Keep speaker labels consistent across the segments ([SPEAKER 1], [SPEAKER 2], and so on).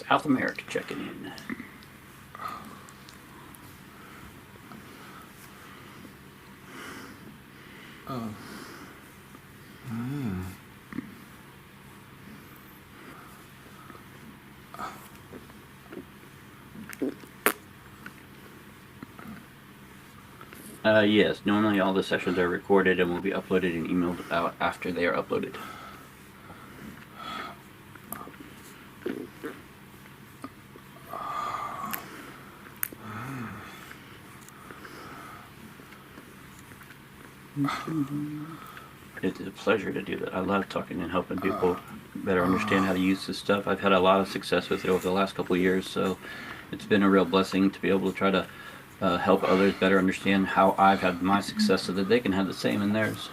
[SPEAKER 1] South America checking in.
[SPEAKER 2] Oh.
[SPEAKER 1] Yes, normally all the sessions are recorded and will be uploaded and emailed out after they are uploaded. It's a pleasure to do that. I love talking and helping people better understand how to use this stuff. I've had a lot of success with it over the last couple of years, so it's been a real blessing to be able to try to help others better understand how I've had my success so that they can have the same in theirs.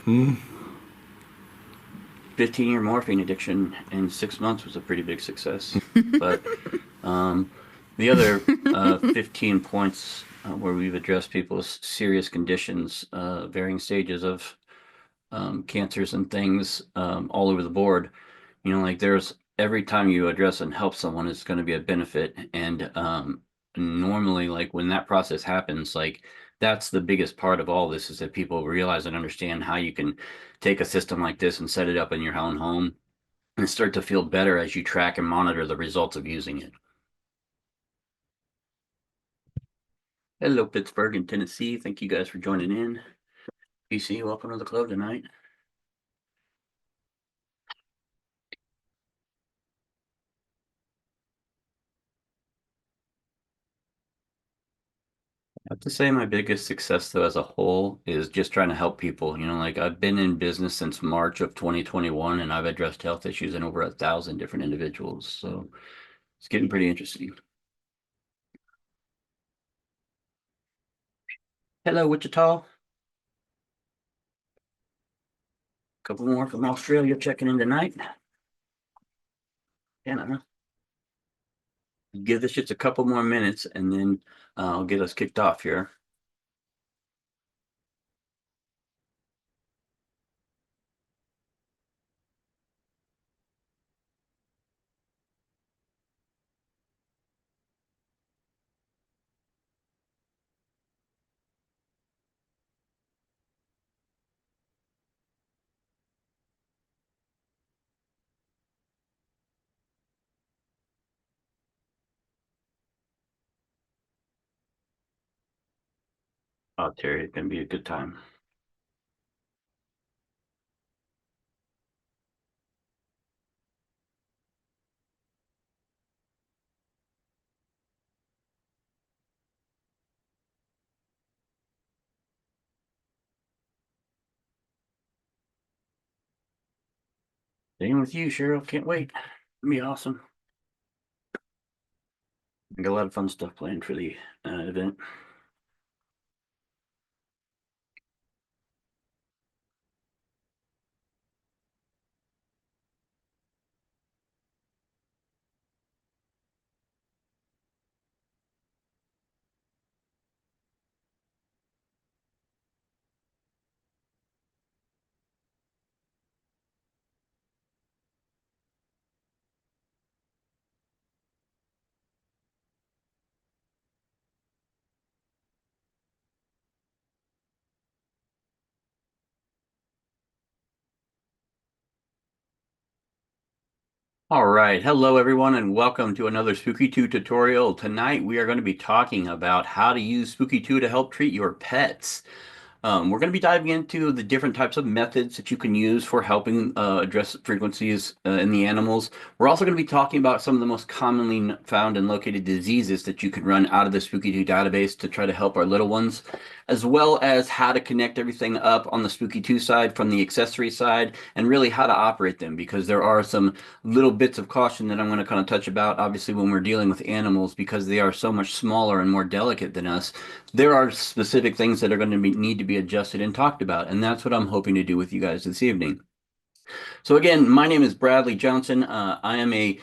[SPEAKER 2] Hmm.
[SPEAKER 1] 15-year morphine addiction in 6 months was a pretty big success. But the other 15 points where we've addressed people's serious conditions, varying stages of cancers and things all over the board. You know, like there's every time you address and help someone, it's going to be a benefit. And normally, like when that process happens, like that's the biggest part of all this is that people realize and understand how you can take a system like this and set it up in your own home and start to feel better as you track and monitor the results of using it. Hello, Pittsburgh and Tennessee. Thank you guys for joining in. PC, welcome to the club tonight. I have to say my biggest success though as a whole is just trying to help people. You know, like I've been in business since March of 2021 and I've addressed health issues in over 1,000 different individuals. So it's getting pretty interesting. Hello, Wichita. Couple more from Australia checking in tonight. Yeah, give this just a couple more minutes and then I'll get us kicked off here. Oh, Terry, it's gonna be a good time. Same with you, Cheryl. Can't wait. It'll be awesome. I got a lot of fun stuff planned for the event. All right. Hello, everyone, and welcome to another Spooky2 tutorial. Tonight, we are going to be talking about how to use Spooky2 to help treat your pets. We're going to be diving into the different types of methods that you can use for helping address frequencies in the animals. We're also going to be talking about some of the most commonly found and located diseases that you can run out of the Spooky2 database to try to help our little ones. as well as how to connect everything up on the Spooky2 side from the accessory side, and really how to operate them, because there are some little bits of caution that I'm going to kind of touch about, obviously, when we're dealing with animals, because they are so much smaller and more delicate than us. There are specific things that are going to need to be adjusted and talked about, and that's what I'm hoping to do with you guys this evening. So again, my name is Bradley Johnson. I am a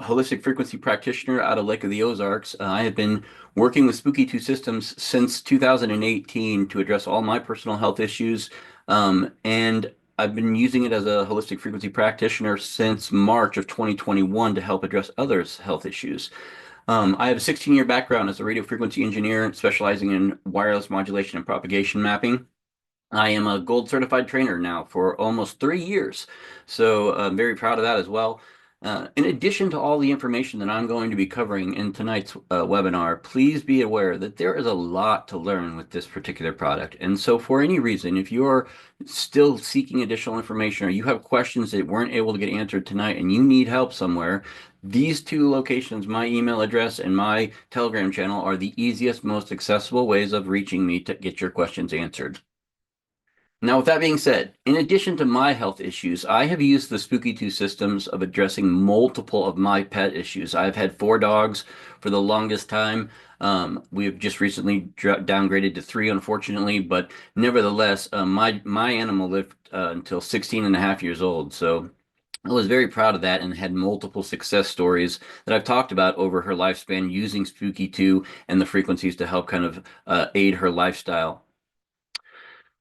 [SPEAKER 1] holistic frequency practitioner out of Lake of the Ozarks. I have been working with Spooky2 systems since 2018 to address all my personal health issues. And I've been using it as a holistic frequency practitioner since March of 2021 to help address others' health issues. I have a 16-year background as a radio frequency engineer specializing in wireless modulation and propagation mapping. I am a gold certified trainer now for almost 3 years, so I'm very proud of that as well. In addition to all the information that I'm going to be covering in tonight's webinar, please be aware that there is a lot to learn with this particular product. And so for any reason, if you're still seeking additional information or you have questions that weren't able to get answered tonight and you need help somewhere, these two locations, my email address and my Telegram channel, are the easiest, most accessible ways of reaching me to get your questions answered. Now, with that being said, in addition to my health issues, I have used the Spooky2 systems of addressing multiple of my pet issues. I've had 4 dogs for the longest time. We have just recently downgraded to 3, unfortunately, but nevertheless, my animal lived until 16 and a half years old. So I was very proud of that and had multiple success stories that I've talked about over her lifespan using Spooky2 and the frequencies to help kind of aid her lifestyle.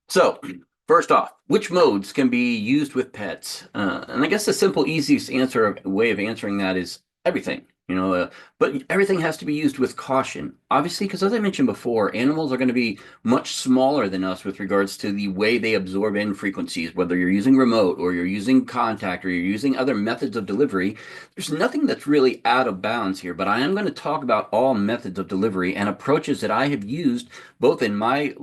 [SPEAKER 1] So, first off, which modes can be used with pets? And I guess the simple, easiest way of answering that is everything. But everything has to be used with caution. Obviously, because as I mentioned before, animals are going to be much smaller than us with regards to the way they absorb in frequencies, whether you're using remote or you're using contact or you're using other methods of delivery. There's nothing that's really out of bounds here, but I am going to talk about all methods of delivery and approaches that I have used both in my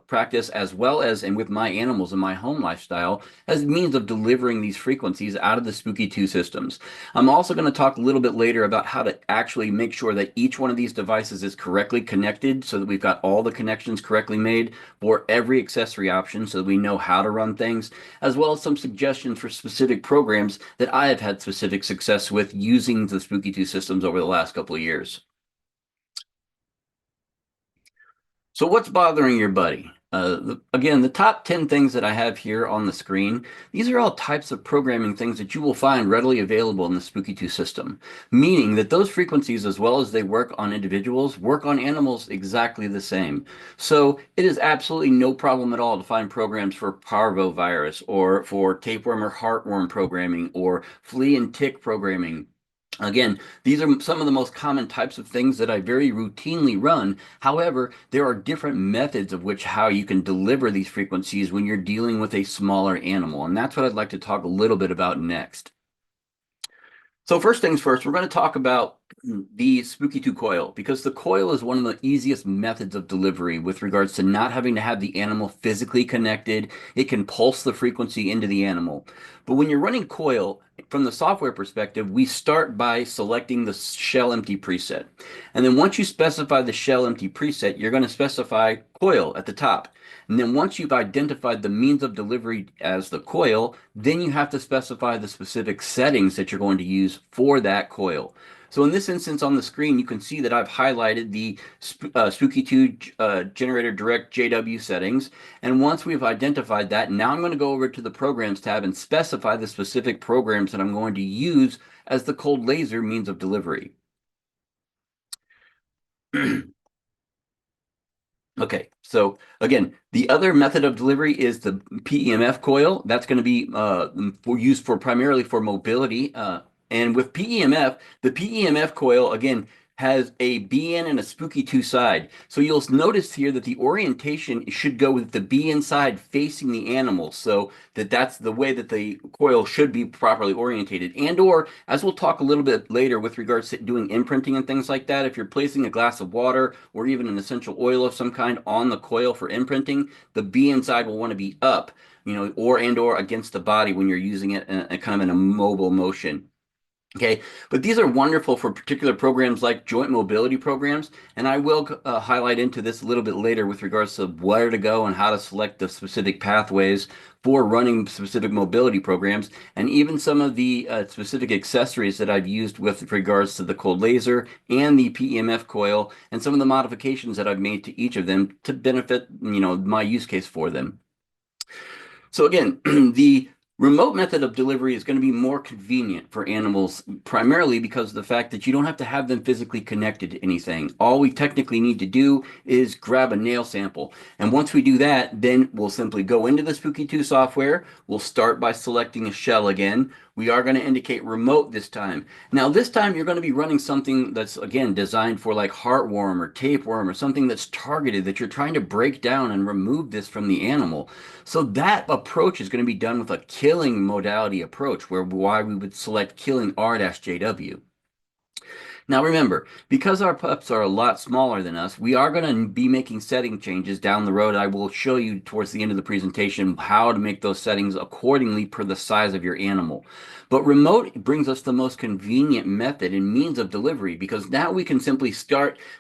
[SPEAKER 1] practice as well as and with my animals in my home lifestyle as means of delivering these frequencies out of the Spooky2 systems. I'm also going to talk a little bit later about how to actually make sure that each one of these devices is correctly connected so that we've got all the connections correctly made for every accessory option so that we know how to run things, as well as some suggestions for specific programs that I have had specific success with using the Spooky2 systems over the last couple of years. So what's bothering your buddy? Again, the top 10 things that I have here on the screen, these are all types of programming things that you will find readily available in the Spooky2 system, meaning that those frequencies, as well as they work on individuals, work on animals exactly the same. So it is absolutely no problem at all to find programs for parvovirus or for tapeworm or heartworm programming or flea and tick programming. Again, these are some of the most common types of things that I very routinely run. However, there are different methods of how you can deliver these frequencies when you're dealing with a smaller animal. And that's what I'd like to talk a little bit about next. So first things first, we're going to talk about the Spooky2 coil, because the coil is one of the easiest methods of delivery with regards to not having to have the animal physically connected. It can pulse the frequency into the animal. But when you're running coil, from the software perspective, we start by selecting the shell empty preset. And then once you specify the shell empty preset, you're going to specify coil at the top. And then once you've identified the means of delivery as the coil, then you have to specify the specific settings that you're going to use for that coil. So in this instance on the screen, you can see that I've highlighted the Spooky2 Generator Direct JW settings. And once we've identified that, now I'm going to go over to the Programs tab and specify the specific programs that I'm going to use as the cold laser means of delivery. Okay, so again, the other method of delivery is the PEMF coil. That's going to be used primarily for mobility. And with PEMF, the PEMF coil, again, has a BN and a Spooky2 side. So you'll notice here that the orientation should go with the BN side facing the animal, so that's the way that the coil should be properly orientated. And or, as we'll talk a little bit later with regards to doing imprinting and things like that, if you're placing a glass of water or even an essential oil of some kind on the coil for imprinting, the BN side will want to be up, or against the body when you're using it in a kind of in a mobile motion. Okay, but these are wonderful for particular programs like joint mobility programs, and I will highlight into this a little bit later with regards to where to go and how to select the specific pathways for running specific mobility programs, and even some of the specific accessories that I've used with regards to the cold laser and the PEMF coil, and some of the modifications that I've made to each of them to benefit, my use case for them. So again, the remote method of delivery is going to be more convenient for animals, primarily because of the fact that you don't have to have them physically connected to anything. All we technically need to do is grab a nail sample. And once we do that, then we'll simply go into the Spooky2 software. We'll start by selecting a shell again. We are going to indicate remote this time. Now, this time you're going to be running something that's, again, designed for like heartworm or tapeworm or something that's targeted, that you're trying to break down and remove this from the animal. So that approach is going to be done with a killing modality approach, why we would select killing R-JW. Now remember, because our pups are a lot smaller than us, we are going to be making setting changes down the road. I will show you towards the end of the presentation how to make those settings accordingly per the size of your animal. But remote brings us the most convenient method and means of delivery, because now we can simply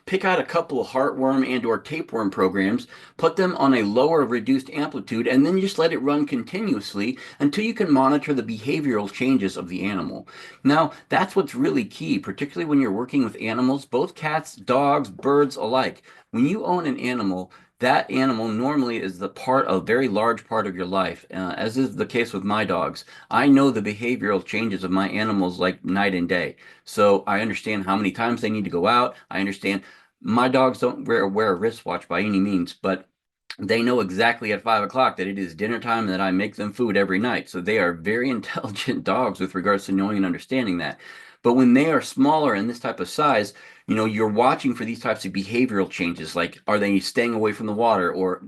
[SPEAKER 1] pick out a couple of heartworm and or tapeworm programs, put them on a lower reduced amplitude, and then just let it run continuously until you can monitor the behavioral changes of the animal. Now, that's what's really key, particularly when you're working with animals, both cats, dogs, birds alike. When you own an animal, that animal normally is a very large part of your life, as is the case with my dogs. I know the behavioral changes of my animals like night and day. So I understand how many times they need to go out. I understand my dogs don't wear a wristwatch by any means, but they know exactly at 5 o'clock that it is dinner time and that I make them food every night. So they are very intelligent dogs with regards to knowing and understanding that. But when they are smaller and this type of size, you're watching for these types of behavioral changes, like are they staying away from the water, or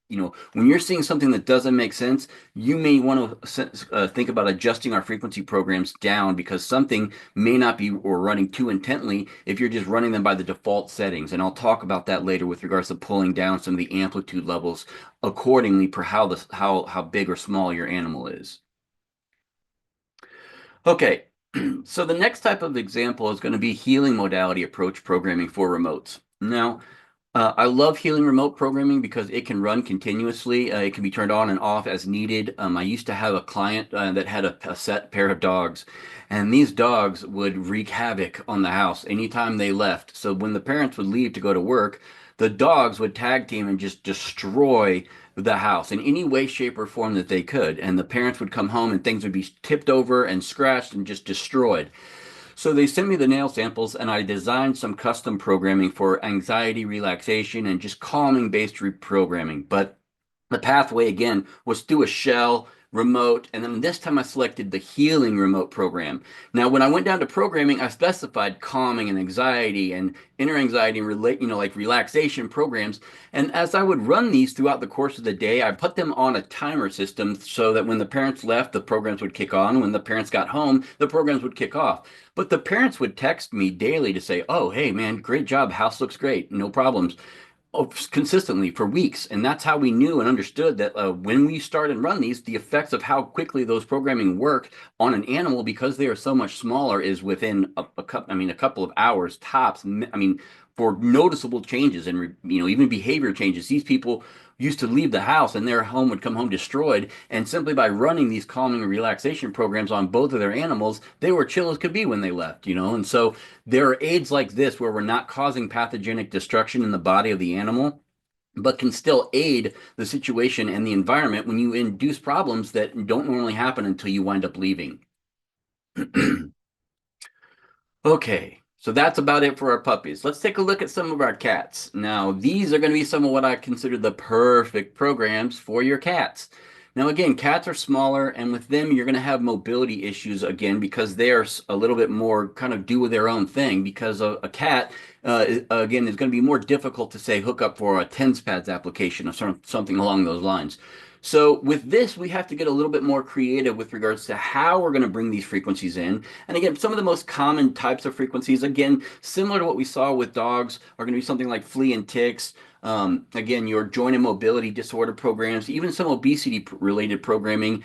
[SPEAKER 1] when you're seeing something that doesn't make sense, you may want to think about adjusting our frequency programs down, because something may not be or running too intently if you're just running them by the default settings. And I'll talk about that later with regards to pulling down some of the amplitude levels accordingly per how big or small your animal is. Okay, so the next type of example is going to be healing modality approach programming for remotes. Now, I love healing remote programming because it can run continuously. It can be turned on and off as needed. I used to have a client that had a set pair of dogs, and these dogs would wreak havoc on the house anytime they left. So when the parents would leave to go to work, the dogs would tag team and just destroy the house in any way, shape, or form that they could. And the parents would come home and things would be tipped over and scratched and just destroyed. So they sent me the nail samples, and I designed some custom programming for anxiety relaxation and just calming based reprogramming. But the pathway again was through a shell remote, and then this time I selected the healing remote program. Now, when I went down to programming, I specified calming and anxiety and inner anxiety and like relaxation programs. And as I would run these throughout the course of the day, I put them on a timer system so that when the parents left, the programs would kick on. When the parents got home, the programs would kick off. But the parents would text me daily to say, "Oh, hey man, great job. House looks great. No problems." Consistently for weeks. And that's how we knew and understood that when we start and run these, the effects of how quickly those programming work on an animal, because they are so much smaller, is within a couple of hours tops. For noticeable changes and even behavior changes. These people used to leave the house and their home would come home destroyed, and simply by running these calming and relaxation programs on both of their animals, they were chill as could be when they left. And so there are aids like this where we're not causing pathogenic destruction in the body of the animal, but can still aid the situation and the environment when you induce problems that don't normally happen until you wind up leaving. Okay, so that's about it for our puppies. Let's take a look at some of our cats. Now, these are going to be some of what I consider the perfect programs for your cats. Now, again, cats are smaller, and with them, you're going to have mobility issues again, because they are a little bit more kind of do their own thing, because a cat, again, is going to be more difficult to say hook up for a TENS pads application or something along those lines. So with this, we have to get a little bit more creative with regards to how we're going to bring these frequencies in. And again, some of the most common types of frequencies, again, similar to what we saw with dogs, are going to be something like flea and ticks, Again, your joint and mobility disorder programs, even some obesity related programming.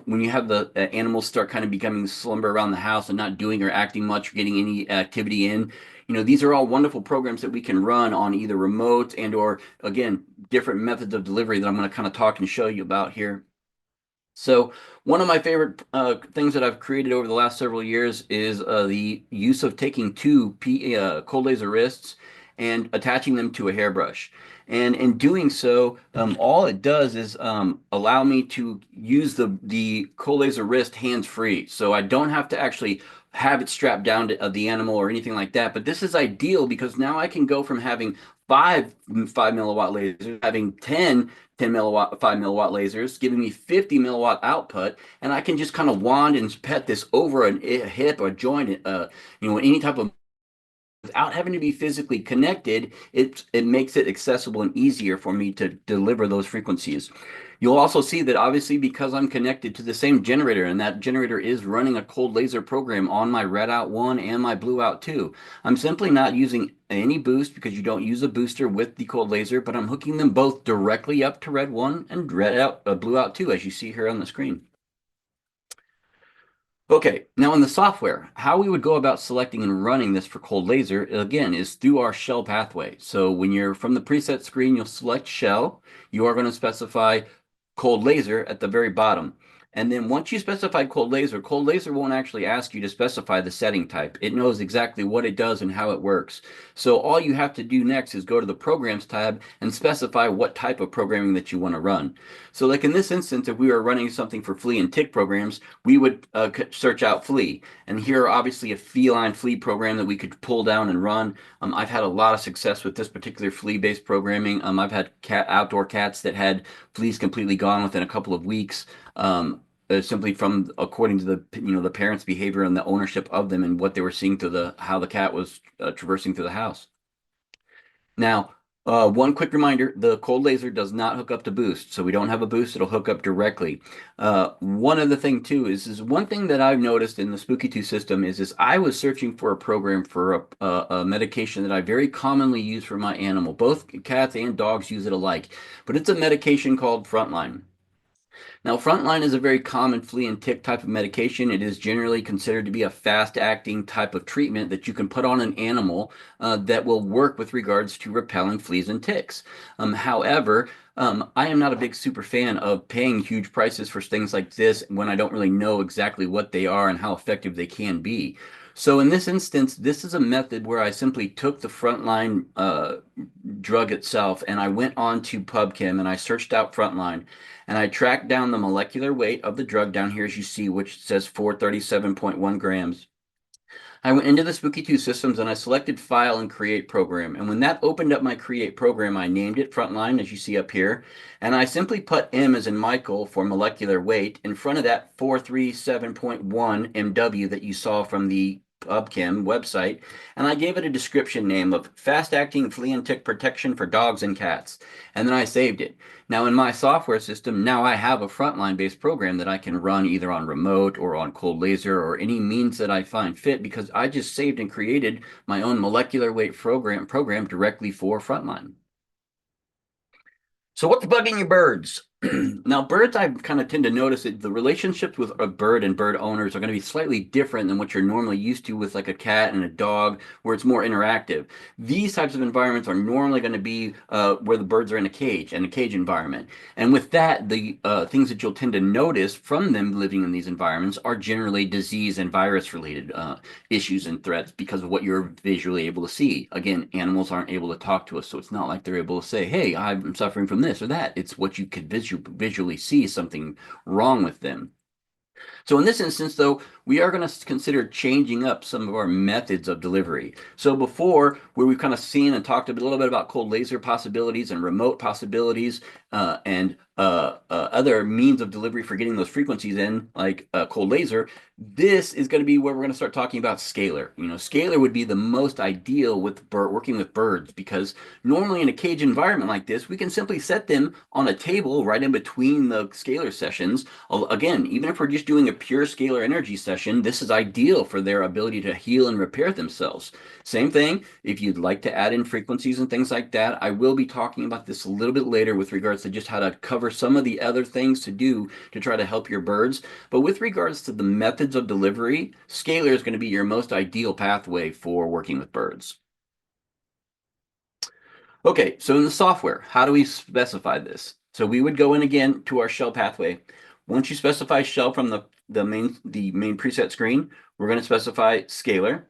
[SPEAKER 1] When you have the animals start kind of becoming slumber around the house and not doing or acting much or getting any activity in, these are all wonderful programs that we can run on either remote and or, again, different methods of delivery that I'm going to kind of talk and show you about here. So one of my favorite things that I've created over the last several years is the use of taking two cold laser wrists and attaching them to a hairbrush. And in doing so, all it does is allow me to use the cold laser wrist hands-free. So I don't have to actually have it strapped down to the animal or anything like that. But this is ideal because now I can go from having five milliwatt lasers, having 10 milliwatt, 5 milliwatt lasers, giving me 50 milliwatt output, and I can just kind of wand and pet this over a hip or joint, any type of, without having to be physically connected. It makes it accessible and easier for me to deliver those frequencies. You'll also see that obviously because I'm connected to the same generator, and that generator is running a cold laser program on my red out 1 and my blue out 2. I'm simply not using any boost because you don't use a booster with the cold laser, but I'm hooking them both directly up to red 1 and blue out 2, as you see here on the screen. Okay, now in the software, how we would go about selecting and running this for cold laser, again, is through our shell pathway. So when you're from the preset screen, you'll select shell. You are going to specify cold laser at the very bottom. And then once you specify cold laser won't actually ask you to specify the setting type. It knows exactly what it does and how it works. So all you have to do next is go to the Programs tab and specify what type of programming that you want to run. So like in this instance, if we were running something for flea and tick programs, we would search out flea. And here obviously a feline flea program that we could pull down and run. I've had a lot of success with this particular flea-based programming. I've had outdoor cats that had fleas completely gone within a couple of weeks. Simply from according to the parents' behavior and the ownership of them and what they were seeing to how the cat was traversing through the house. Now, one quick reminder, the cold laser does not hook up to boost, so we don't have a boost, it'll hook up directly. One other thing too is one thing that I've noticed in the Spooky2 system is I was searching for a program for a medication that I very commonly use for my animal. Both cats and dogs use it alike, but it's a medication called Frontline. Now, Frontline is a very common flea and tick type of medication. It is generally considered to be a fast-acting type of treatment that you can put on an animal that will work with regards to repelling fleas and ticks. However, I am not a big super fan of paying huge prices for things like this when I don't really know exactly what they are and how effective they can be. So in this instance, this is a method where I simply took the Frontline drug itself and I went on to PubChem and I searched out Frontline and I tracked down the molecular weight of the drug down here, as you see, which says 437.1 grams. I went into the Spooky2 systems and I selected File and Create Program. And when that opened up my Create Program, I named it Frontline, as you see up here. And I simply put M as in Michael for molecular weight in front of that 437.1 MW that you saw from the PubChem website, and I gave it a description name of fast-acting flea and tick protection for dogs and cats, and then I saved it. Now in my software system, now I have a Frontline-based program that I can run either on remote or on cold laser or any means that I find fit because I just saved and created my own molecular weight program directly for Frontline. So what's bugging your birds? Now, birds, I kind of tend to notice that the relationships with a bird and bird owners are going to be slightly different than what you're normally used to with like a cat and a dog, where it's more interactive. These types of environments are normally going to be where the birds are in a cage environment. And with that, the things that you'll tend to notice from them living in these environments are generally disease and virus related issues and threats because of what you're visually able to see. Again, animals aren't able to talk to us, so it's not like they're able to say, hey, I'm suffering from this or that. It's what you could visually see something wrong with them. So in this instance, though, we are going to consider changing up some of our methods of delivery. So before, where we've kind of seen and talked a little bit about cold laser possibilities and remote possibilities and other means of delivery for getting those frequencies in, like cold laser, this is going to be where we're going to start talking about scalar. Scalar would be the most ideal with working with birds, because normally in a cage environment like this, we can simply set them on a table right in between the scalar sessions. Again, even if we're just doing a pure scalar energy session, this is ideal for their ability to heal and repair themselves. Same thing, if you'd like to add in frequencies and things like that, I will be talking about this a little bit later with regards to just how to cover some of the other things to do to try to help your birds. But with regards to the methods of delivery, scalar is going to be your most ideal pathway for working with birds. Okay, so in the software, how do we specify this? So we would go in again to our shell pathway. Once you specify shell from the main preset screen, we're going to specify scalar.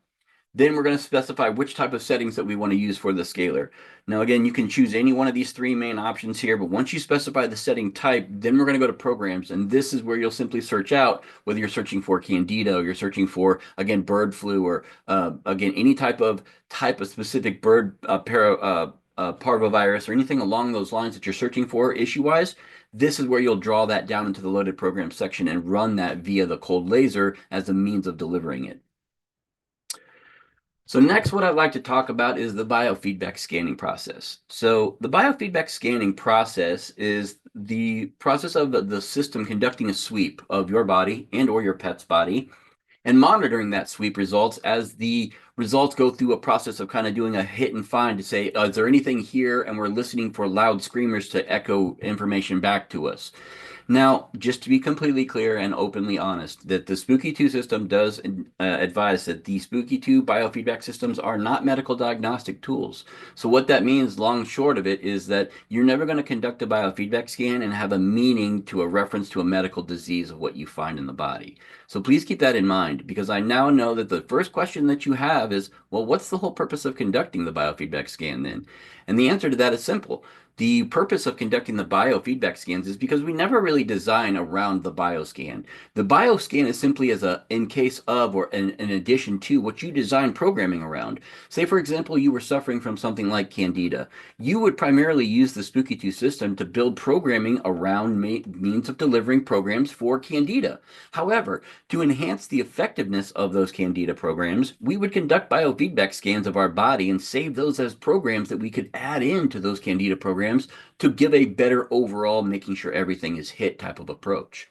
[SPEAKER 1] Then we're going to specify which type of settings that we want to use for the scalar. Now, again, you can choose any one of these three main options here, but once you specify the setting type, then we're going to go to programs, and this is where you'll simply search out whether you're searching for Candida, or you're searching for, again, bird flu, or again, any type of specific bird parvovirus, or anything along those lines that you're searching for issue-wise. This is where you'll draw that down into the loaded program section and run that via the cold laser as a means of delivering it. So next, what I'd like to talk about is the biofeedback scanning process. So the biofeedback scanning process is the process of the system conducting a sweep of your body and or your pet's body and monitoring that sweep results as the results go through a process of kind of doing a hit and find to say, is there anything here? And we're listening for loud screamers to echo information back to us. Now, just to be completely clear and openly honest, that the Spooky2 system does advise that the Spooky2 biofeedback systems are not medical diagnostic tools. So what that means, long and short of it, is that you're never going to conduct a biofeedback scan and have a meaning to a reference to a medical disease of what you find in the body. So please keep that in mind, because I now know that the first question that you have is, well, what's the whole purpose of conducting the biofeedback scan then? And the answer to that is simple. The purpose of conducting the biofeedback scans is because we never really design around the bioscan. The bioscan is simply as a in case of or in addition to what you design programming around. Say, for example, you were suffering from something like Candida. You would primarily use the Spooky2 system to build programming around means of delivering programs for Candida. However, to enhance the effectiveness of those Candida programs, we would conduct biofeedback scans of our body and save those as programs that we could add into those Candida programs to give a better overall, making sure everything is hit type of approach.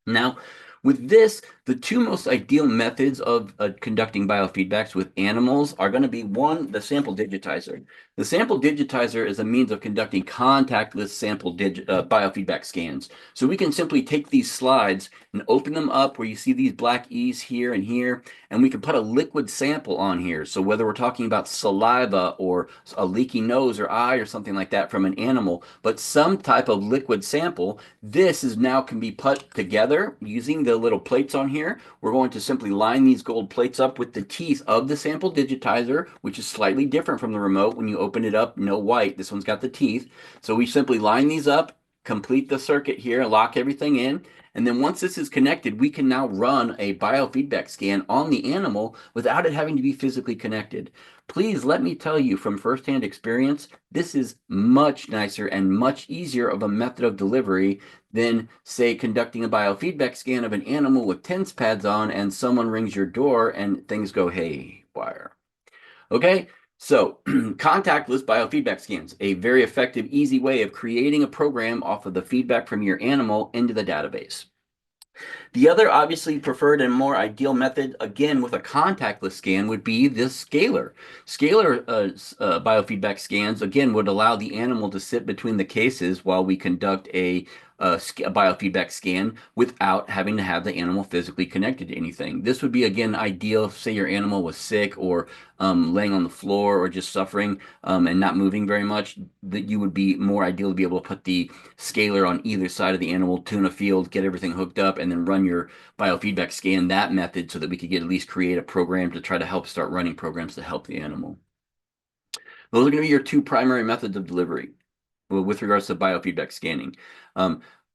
[SPEAKER 1] Now, with this, the two most ideal methods of conducting biofeedbacks with animals are going to be, one, the sample digitizer. The sample digitizer is a means of conducting contactless sample biofeedback scans. So we can simply take these slides and open them up where you see these black E's here and here, and we can put a liquid sample on here. So whether we're talking about saliva or a leaky nose or eye or something like that from an animal, but some type of liquid sample, this is now can be put together using the little plates on here. We're going to simply line these gold plates up with the teeth of the sample digitizer, which is slightly different from the remote. When you open it up, no white. This one's got the teeth. So we simply line these up, complete the circuit here, lock everything in. And then once this is connected, we can now run a biofeedback scan on the animal without it having to be physically connected. Please let me tell you from firsthand experience, this is much nicer and much easier of a method of delivery than, say, conducting a biofeedback scan of an animal with TENS pads on and someone rings your door and things go haywire. Okay, so contactless biofeedback scans, a very effective, easy way of creating a program off of the feedback from your animal into the database. The other obviously preferred and more ideal method, again with a contactless scan, would be the scalar. Scalar biofeedback scans, again, would allow the animal to sit between the cases while we conduct a biofeedback scan without having to have the animal physically connected to anything. This would be, again, ideal if, say, your animal was sick or laying on the floor or just suffering and not moving very much, that you would be more ideal to be able to put the scalar on either side of the animal, tune a field, get everything hooked up, and then run your biofeedback scan that method so that we could at least create a program to try to help start running programs to help the animal. Those are going to be your two primary methods of delivery with regards to biofeedback scanning.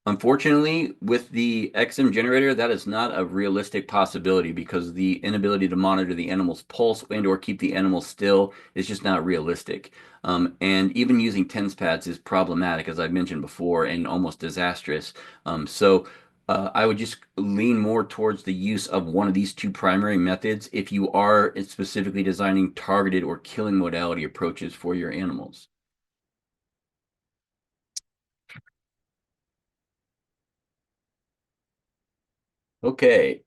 [SPEAKER 1] Unfortunately, with the XM generator, that is not a realistic possibility because the inability to monitor the animal's pulse and or keep the animal still is just not realistic. And even using TENS pads is problematic, as I mentioned before, and almost disastrous. I would just lean more towards the use of one of these two primary methods if you are specifically designing targeted or killing modality approaches for your animals. Okay,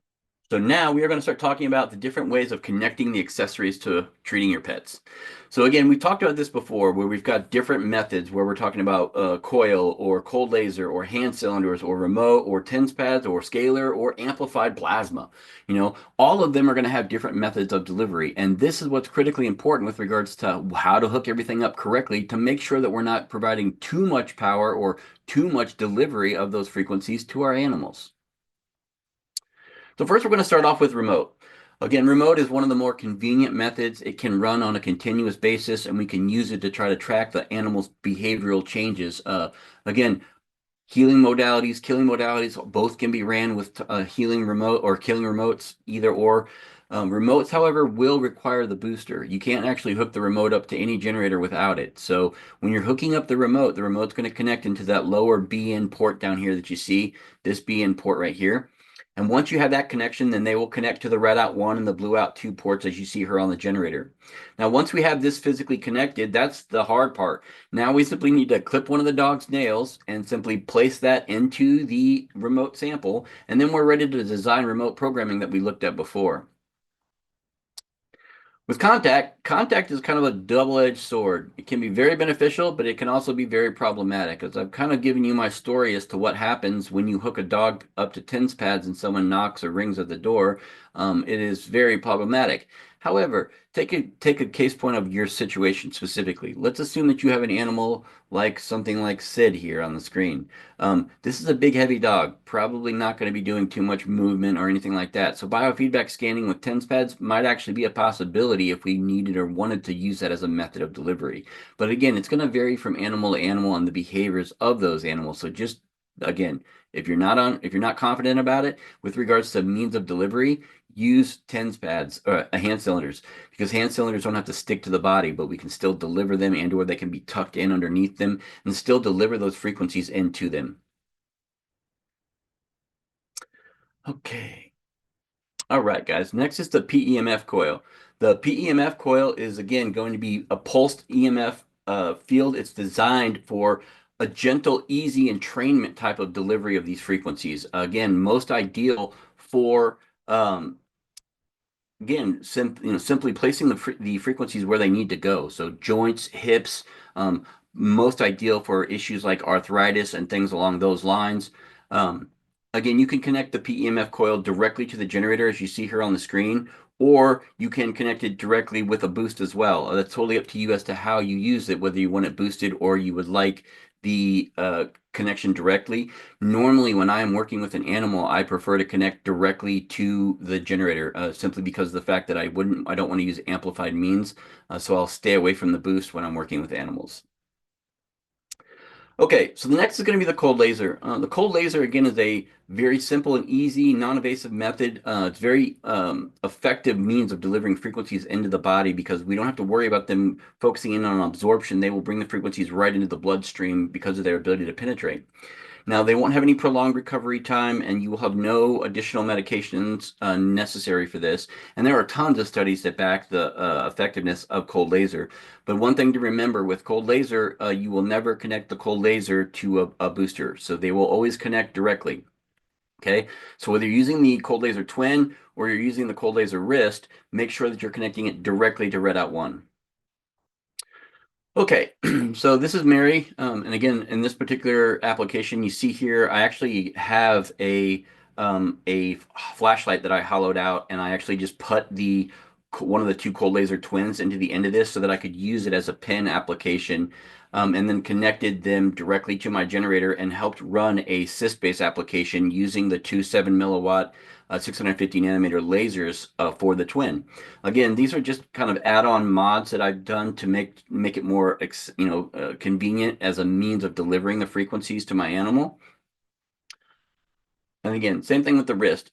[SPEAKER 1] so now we are going to start talking about the different ways of connecting the accessories to treating your pets. So again, we've talked about this before where we've got different methods where we're talking about coil or cold laser or hand cylinders or remote or TENS pads or scalar or amplified plasma. All of them are going to have different methods of delivery. And this is what's critically important with regards to how to hook everything up correctly to make sure that we're not providing too much power or too much delivery of those frequencies to our animals. So first we're going to start off with remote. Again, remote is one of the more convenient methods. It can run on a continuous basis and we can use it to try to track the animal's behavioral changes. Again, healing modalities, killing modalities, both can be ran with healing remote or killing remotes, either or. Remotes, however, will require the booster. You can't actually hook the remote up to any generator without it. So when you're hooking up the remote's going to connect into that lower BN port down here that you see, this BN port right here. And once you have that connection, then they will connect to the red out 1 and the blue out 2 ports as you see here on the generator. Now, once we have this physically connected, that's the hard part. Now we simply need to clip one of the dog's nails and simply place that into the remote sample, and then we're ready to design remote programming that we looked at before. With contact is kind of a double-edged sword. It can be very beneficial, but it can also be very problematic. As I've kind of given you my story as to what happens when you hook a dog up to TENS pads and someone knocks or rings at the door, it is very problematic. However, take a case point of your situation specifically. Let's assume that you have an animal like something like Sid here on the screen. This is a big, heavy dog, probably not going to be doing too much movement or anything like that. So biofeedback scanning with TENS pads might actually be a possibility if we needed or wanted to use that as a method of delivery. But again, it's going to vary from animal to animal and the behaviors of those animals. So just again, if you're not confident about it with regards to means of delivery, use TENS pads or hand cylinders because hand cylinders don't have to stick to the body, but we can still deliver them and or they can be tucked in underneath them and still deliver those frequencies into them. Okay. All right, guys. Next is the PEMF coil. The PEMF coil is, again, going to be a pulsed EMF field. It's designed for a gentle, easy entrainment type of delivery of these frequencies. Again, most ideal for again, simply placing the frequencies where they need to go. So joints, hips, most ideal for issues like arthritis and things along those lines. Um, Again, you can connect the PEMF coil directly to the generator as you see here on the screen, or you can connect it directly with a boost as well. That's totally up to you as to how you use it, whether you want it boosted or you would like the connection directly. Normally, when I am working with an animal, I prefer to connect directly to the generator, simply because of the fact that I don't want to use amplified means, so I'll stay away from the boost when I'm working with animals. Okay, so the next is going to be the cold laser. The cold laser, again, is a very simple and easy, non-invasive method. It's very effective means of delivering frequencies into the body because we don't have to worry about them focusing in on absorption. They will bring the frequencies right into the bloodstream because of their ability to penetrate. Now, they won't have any prolonged recovery time, and you will have no additional medications necessary for this. And there are tons of studies that back the effectiveness of cold laser. But one thing to remember with cold laser, you will never connect the cold laser to a booster. So they will always connect directly. Okay, so whether you're using the cold laser twin or you're using the cold laser wrist, make sure that you're connecting it directly to red out 1. Okay, so this is Mary, and again, in this particular application, you see here, I actually have a flashlight that I hollowed out, and I actually just put one of the 2 cold laser twins into the end of this so that I could use it as a pin application, and then connected them directly to my generator and helped run a cyst-based application using the 2 7 milliwatt 650 nanometer lasers for the twin. Again, these are just kind of add-on mods that I've done to make it more convenient as a means of delivering the frequencies to my animal. again, same thing with the wrist.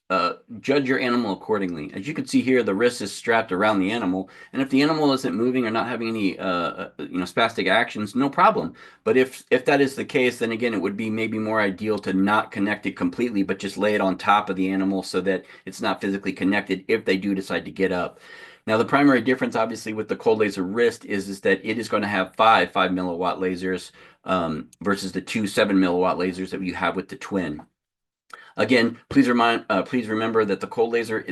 [SPEAKER 1] Judge your animal accordingly. As you can see here, the wrist is strapped around the animal, and if the animal isn't moving or not having any, spastic actions, no problem. But if that is the case, then again, it would be maybe more ideal to not connect it completely, but just lay it on top of the animal so that it's not physically connected if they do decide to get up. Now, the primary difference, obviously, with the cold laser wrist is that it is going to have five 5 milliwatt lasers versus the two 7 milliwatt lasers that you have with the twin. Again, please remember that the cold laser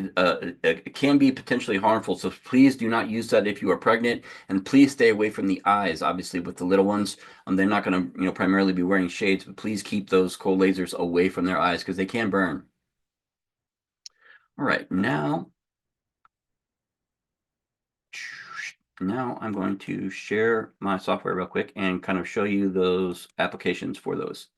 [SPEAKER 1] can be potentially harmful, so please do not use that if you are pregnant, and please stay away from the eyes. Obviously, with the little ones, they're not going to, primarily be wearing shades, but please keep those cold lasers away from their eyes because they can burn. All right, now I'm going to share my software real quick and kind of show you those applications for those.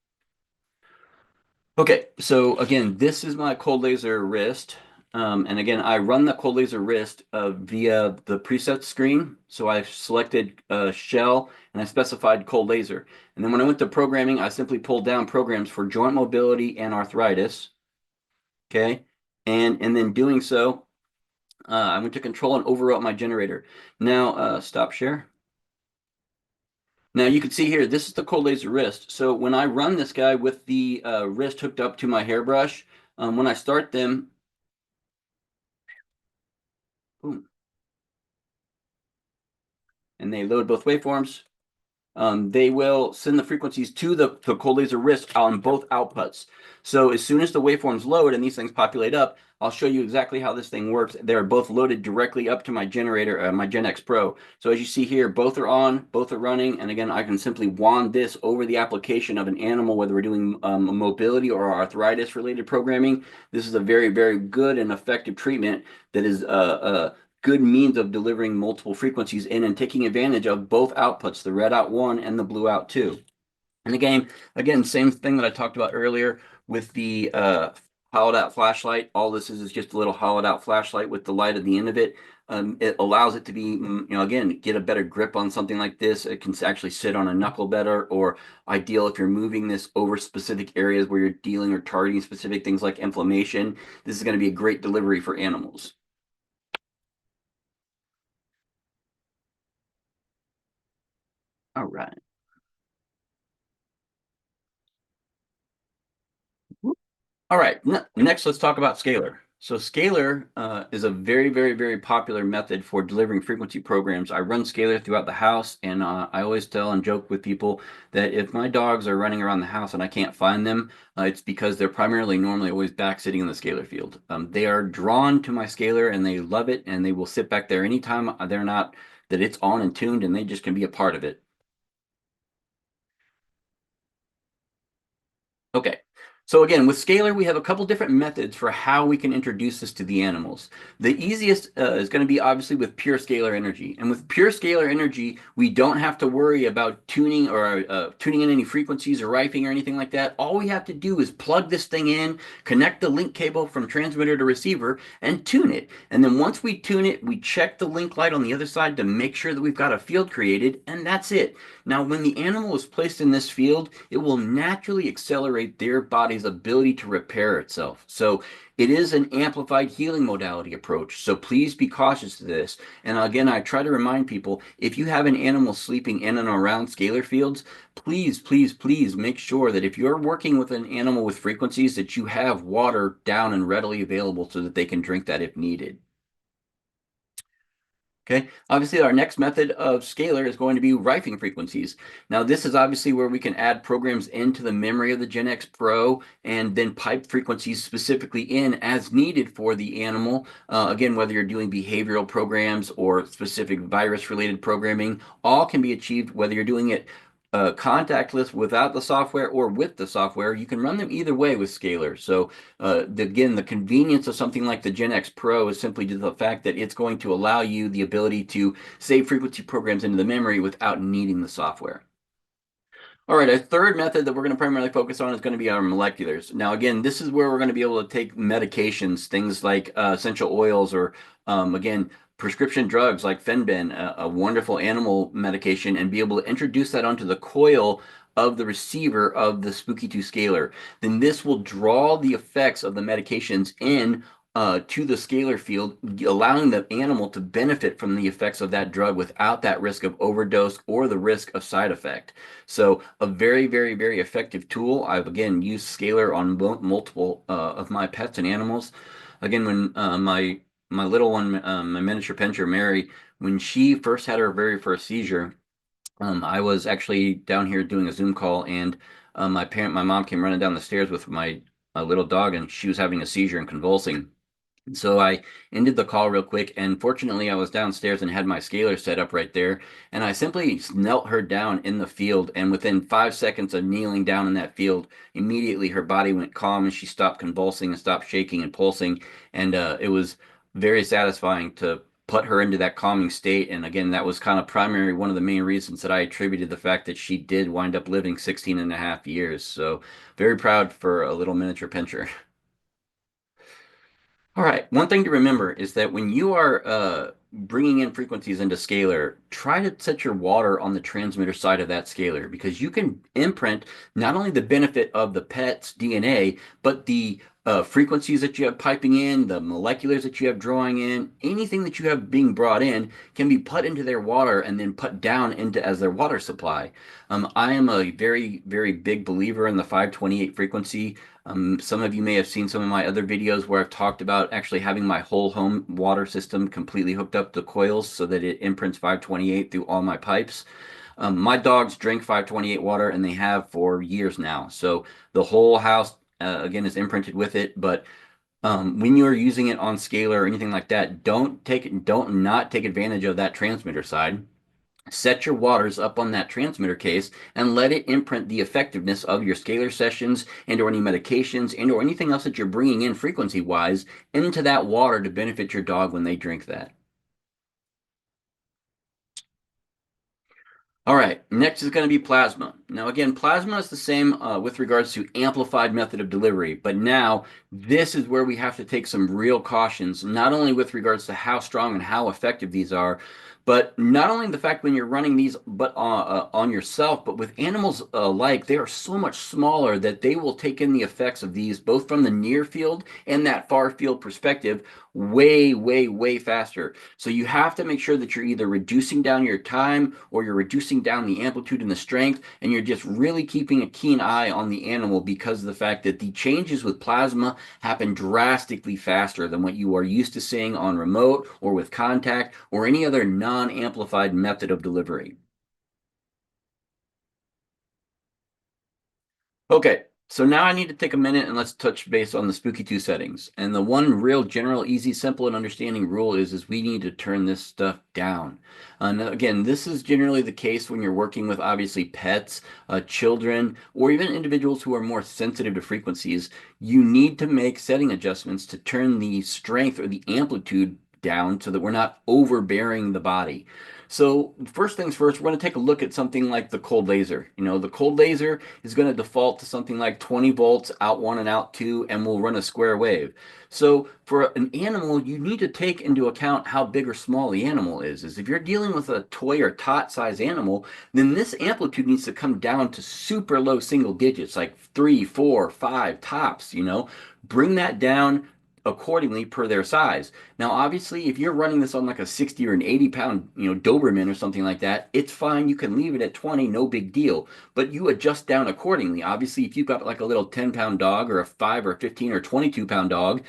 [SPEAKER 1] Okay, so again, this is my cold laser wrist. And again, I run the cold laser wrist via the preset screen. So I selected shell and I specified cold laser. And then when I went to programming, I simply pulled down programs for joint mobility and arthritis. Okay, and then doing so, I went to control and overwrote my generator. Now, stop share. Now you can see here, this is the cold laser wrist. So when I run this guy with the wrist hooked up to my hairbrush, when I start them, boom, and they load both waveforms, they will send the frequencies to the cold laser wrist on both outputs. So as soon as the waveforms load and these things populate up, I'll show you exactly how this thing works. They're both loaded directly up to my generator, my Gen X Pro. So as you see here, both are on, both are running. And again, I can simply wand this over the application of an animal, whether we're doing mobility or arthritis related programming. This is a very, very good and effective treatment that is good means of delivering multiple frequencies in and taking advantage of both outputs, the red out 1 and the blue out 2. And again, same thing that I talked about earlier with the hollowed out flashlight. All this is just a little hollowed out flashlight with the light at the end of it. It allows it to be, again, get a better grip on something like this. It can actually sit on a knuckle better, or ideal if you're moving this over specific areas where you're dealing or targeting specific things like inflammation. This is going to be a great delivery for animals. All right. All right, next let's talk about scalar. So scalar is a very, very, very popular method for delivering frequency programs. I run scalar throughout the house, and I always tell and joke with people that if my dogs are running around the house and I can't find them, it's because they're normally always back sitting in the scalar field. They are drawn to my scalar and they love it, and they will sit back there anytime they're not, that it's on and tuned, and they just can be a part of it. Okay. So again, with scalar, we have a couple different methods for how we can introduce this to the animals. The easiest is going to be obviously with pure scalar energy. And with pure scalar energy, we don't have to worry about tuning or tuning in any frequencies or rifing or anything like that. All we have to do is plug this thing in, connect the link cable from transmitter to receiver, and tune it. And then once we tune it, we check the link light on the other side to make sure that we've got a field created, and that's it. Now, when the animal is placed in this field, it will naturally accelerate their body's ability to repair itself. So it is an amplified healing modality approach. So please be cautious of this. And again, I try to remind people, if you have an animal sleeping in and around scalar fields, please, please, please make sure that if you're working with an animal with frequencies, that you have water down and readily available so that they can drink that if needed. Okay, obviously our next method of scalar is going to be rifing frequencies. Now this is obviously where we can add programs into the memory of the Gen X Pro and then pipe frequencies specifically in as needed for the animal. Again, whether you're doing behavioral programs or specific virus related programming, all can be achieved whether you're doing it contactless without the software or with the software. You can run them either way with scalar. So again, the convenience of something like the Gen X Pro is simply due to the fact that it's going to allow you the ability to save frequency programs into the memory without needing the software. All right, a third method that we're going to primarily focus on is going to be our moleculars. Now, again, this is where we're going to be able to take medications, things like essential oils, or again, prescription drugs like Fenbin, a wonderful animal medication, and be able to introduce that onto the coil of the receiver of the Spooky2 scalar, then this will draw the effects of the medications in to the scalar field, allowing the animal to benefit from the effects of that drug without that risk of overdose or the risk of side effect. So a very, very, very effective tool. I've again used scalar on multiple of my pets and animals. Again, when my little one, my miniature pinscher Mary, when she first had her very first seizure, I was actually down here doing a Zoom call, and my mom came running down the stairs with my little dog, and she was having a seizure and convulsing. So I ended the call real quick, and fortunately, I was downstairs and had my scaler set up right there. And I simply knelt her down in the field, and within 5 seconds of kneeling down in that field, immediately her body went calm and she stopped convulsing and stopped shaking and pulsing. And it was very satisfying to put her into that calming state. And again, that was kind of primary, one of the main reasons that I attributed the fact that she did wind up living 16 and a half years. So very proud for a little miniature pinscher. All right. One thing to remember is that when you are bringing in frequencies into scalar, try to set your water on the transmitter side of that scalar, because you can imprint not only the benefit of the pet's DNA, but the frequencies that you have piping in, the moleculars that you have drawing in, anything that you have being brought in can be put into their water and then put down into as their water supply. I am a very, very big believer in the 528 frequency. Some of you may have seen some of my other videos where I've talked about actually having my whole home water system completely hooked up to coils so that it imprints 528 through all my pipes. My dogs drink 528 water, and they have for years now. So the whole house, again, is imprinted with it. But when you're using it on scalar or anything like that, don't not take advantage of that transmitter side. Set your waters up on that transmitter case and let it imprint the effectiveness of your scalar sessions and or any medications and or anything else that you're bringing in frequency wise into that water to benefit your dog when they drink that. All right, next is going to be plasma. Now, again, plasma is the same with regards to amplified method of delivery, but now this is where we have to take some real cautions, not only with regards to how strong and how effective these are, but not only the fact when you're running these, but on yourself, but with animals alike, they are so much smaller that they will take in the effects of these both from the near field and that far field perspective way, way, way faster. So you have to make sure that you're either reducing down your time or you're reducing down the amplitude and the strength, and you're just really keeping a keen eye on the animal because of the fact that the changes with plasma happen drastically faster than what you are used to seeing on remote or with contact or any other non-amplified method of delivery. Okay, so now I need to take a minute and let's touch base on the Spooky2 settings. And the one real general, easy, simple, and understanding rule is we need to turn this stuff down. Now again, this is generally the case when you're working with obviously pets, children, or even individuals who are more sensitive to frequencies. You need to make setting adjustments to turn the strength or the amplitude down so that we're not overbearing the body. So first things first, we're going to take a look at something like the cold laser. You know, the cold laser is going to default to something like 20 volts out one and out two, and we'll run a square wave. So for an animal, you need to take into account how big or small the animal is. If you're dealing with a toy or tot size animal, then this amplitude needs to come down to super low single digits, like 3, 4, 5 tops, you know. Bring that down accordingly per their size. Now, obviously, if you're running this on like a 60 or an 80 pound, you know, Doberman or something like that, it's fine. You can leave it at 20, no big deal, but you adjust down accordingly. Obviously, if you've got like a little 10-pound dog or a 5 or 15 or 22-pound dog,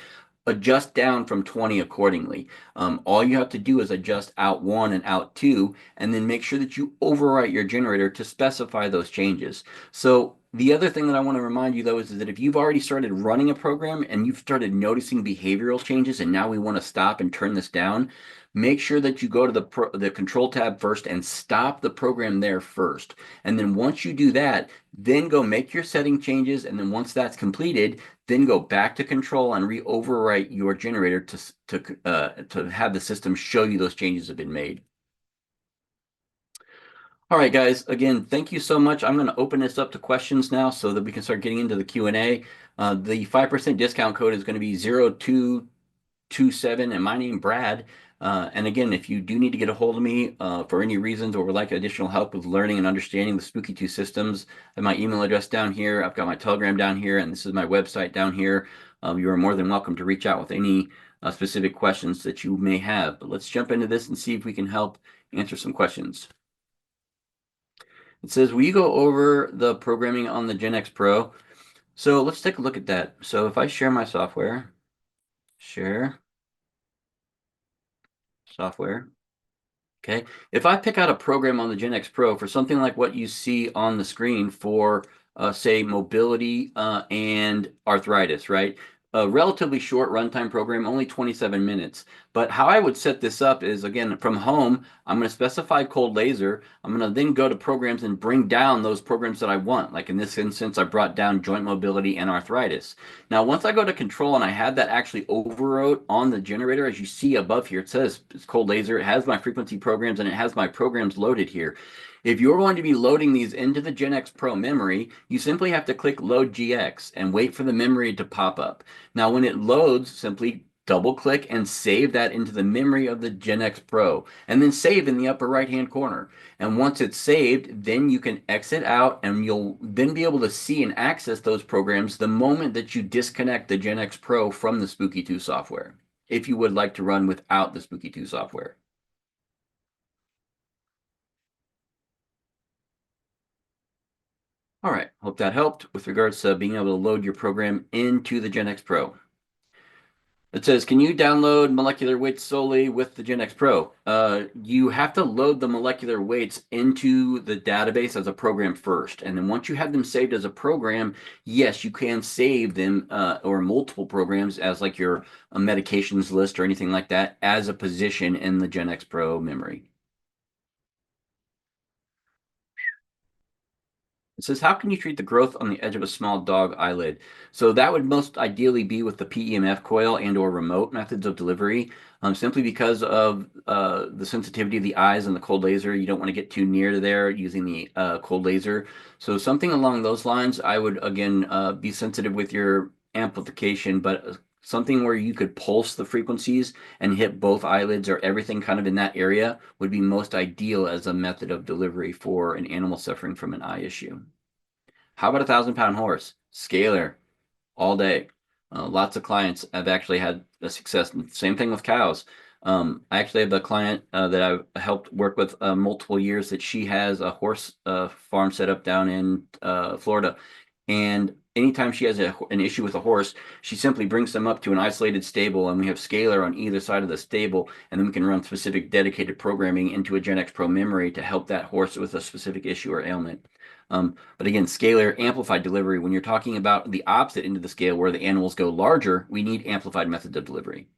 [SPEAKER 1] adjust down from 20 accordingly. All you have to do is adjust out one and out two, and then make sure that you overwrite your generator to specify those changes. So the other thing that I want to remind you though is that if you've already started running a program and you've started noticing behavioral changes and now we want to stop and turn this down, make sure that you go to the control tab first and stop the program there first. And then once you do that, then go make your setting changes. And then once that's completed, then go back to control and re-overwrite your generator to have the system show you those changes have been made. All right, guys, again, thank you so much. I'm going to open this up to questions now so that we can start getting into the Q&A. The 5% discount code is going to be 0227, and my name, Brad. And again, if you do need to get a hold of me for any reasons or would like additional help with learning and understanding the Spooky2 systems, I have my email address down here. I've got my Telegram down here, and this is my website down here. You are more than welcome to reach out with any specific questions that you may have. But let's jump into this and see if we can help answer some questions. It says, will you go over the programming on the Gen X Pro? So let's take a look at that. So if I share my software, share software. Okay, if I pick out a program on the Gen X Pro for something like what you see on the screen for, say, mobility and arthritis, right? A relatively short runtime program, only 27 minutes. But how I would set this up is, again, from home, I'm going to specify cold laser. I'm going to then go to programs and bring down those programs that I want. Like in this instance, I brought down joint mobility and arthritis. Now, once I go to control and I had that actually overwrote on the generator, as you see above here, it says it's cold laser. It has my frequency programs and it has my programs loaded here. If you're going to be loading these into the Gen X Pro memory, you simply have to click Load GX and wait for the memory to pop up. Now, when it loads, simply double click and save that into the memory of the Gen X Pro, and then save in the upper right hand corner. And once it's saved, then you can exit out and you'll then be able to see and access those programs the moment that you disconnect the Gen X Pro from the Spooky2 software, if you would like to run without the Spooky2 software. All right, hope that helped with regards to being able to load your program into the Gen X Pro. It says, can you download molecular weights solely with the Gen X Pro? You have to load the molecular weights into the database as a program first. And then once you have them saved as a program, yes, you can save them or multiple programs as like your medications list or anything like that as a position in the Gen X Pro memory. It says, how can you treat the growth on the edge of a small dog eyelid? So that would most ideally be with the PEMF coil and or remote methods of delivery. Simply because of the sensitivity of the eyes and the cold laser, you don't want to get too near to there using the cold laser. So something along those lines, I would, again, be sensitive with your amplification, but something where you could pulse the frequencies and hit both eyelids or everything kind of in that area would be most ideal as a method of delivery for an animal suffering from an eye issue. How about a 1,000-pound horse? Scalar all day. Lots of clients have actually had a success. Same thing with cows. I actually have a client that I've helped work with multiple years that she has a horse farm set up down in Florida. And anytime she has an issue with a horse, she simply brings them up to an isolated stable, and we have scalar on either side of the stable, and then we can run specific dedicated programming into a Gen X Pro memory to help that horse with a specific issue or ailment. But again, scalar amplified delivery, when you're talking about the opposite end of the scale where the animals go larger, we need amplified methods of delivery.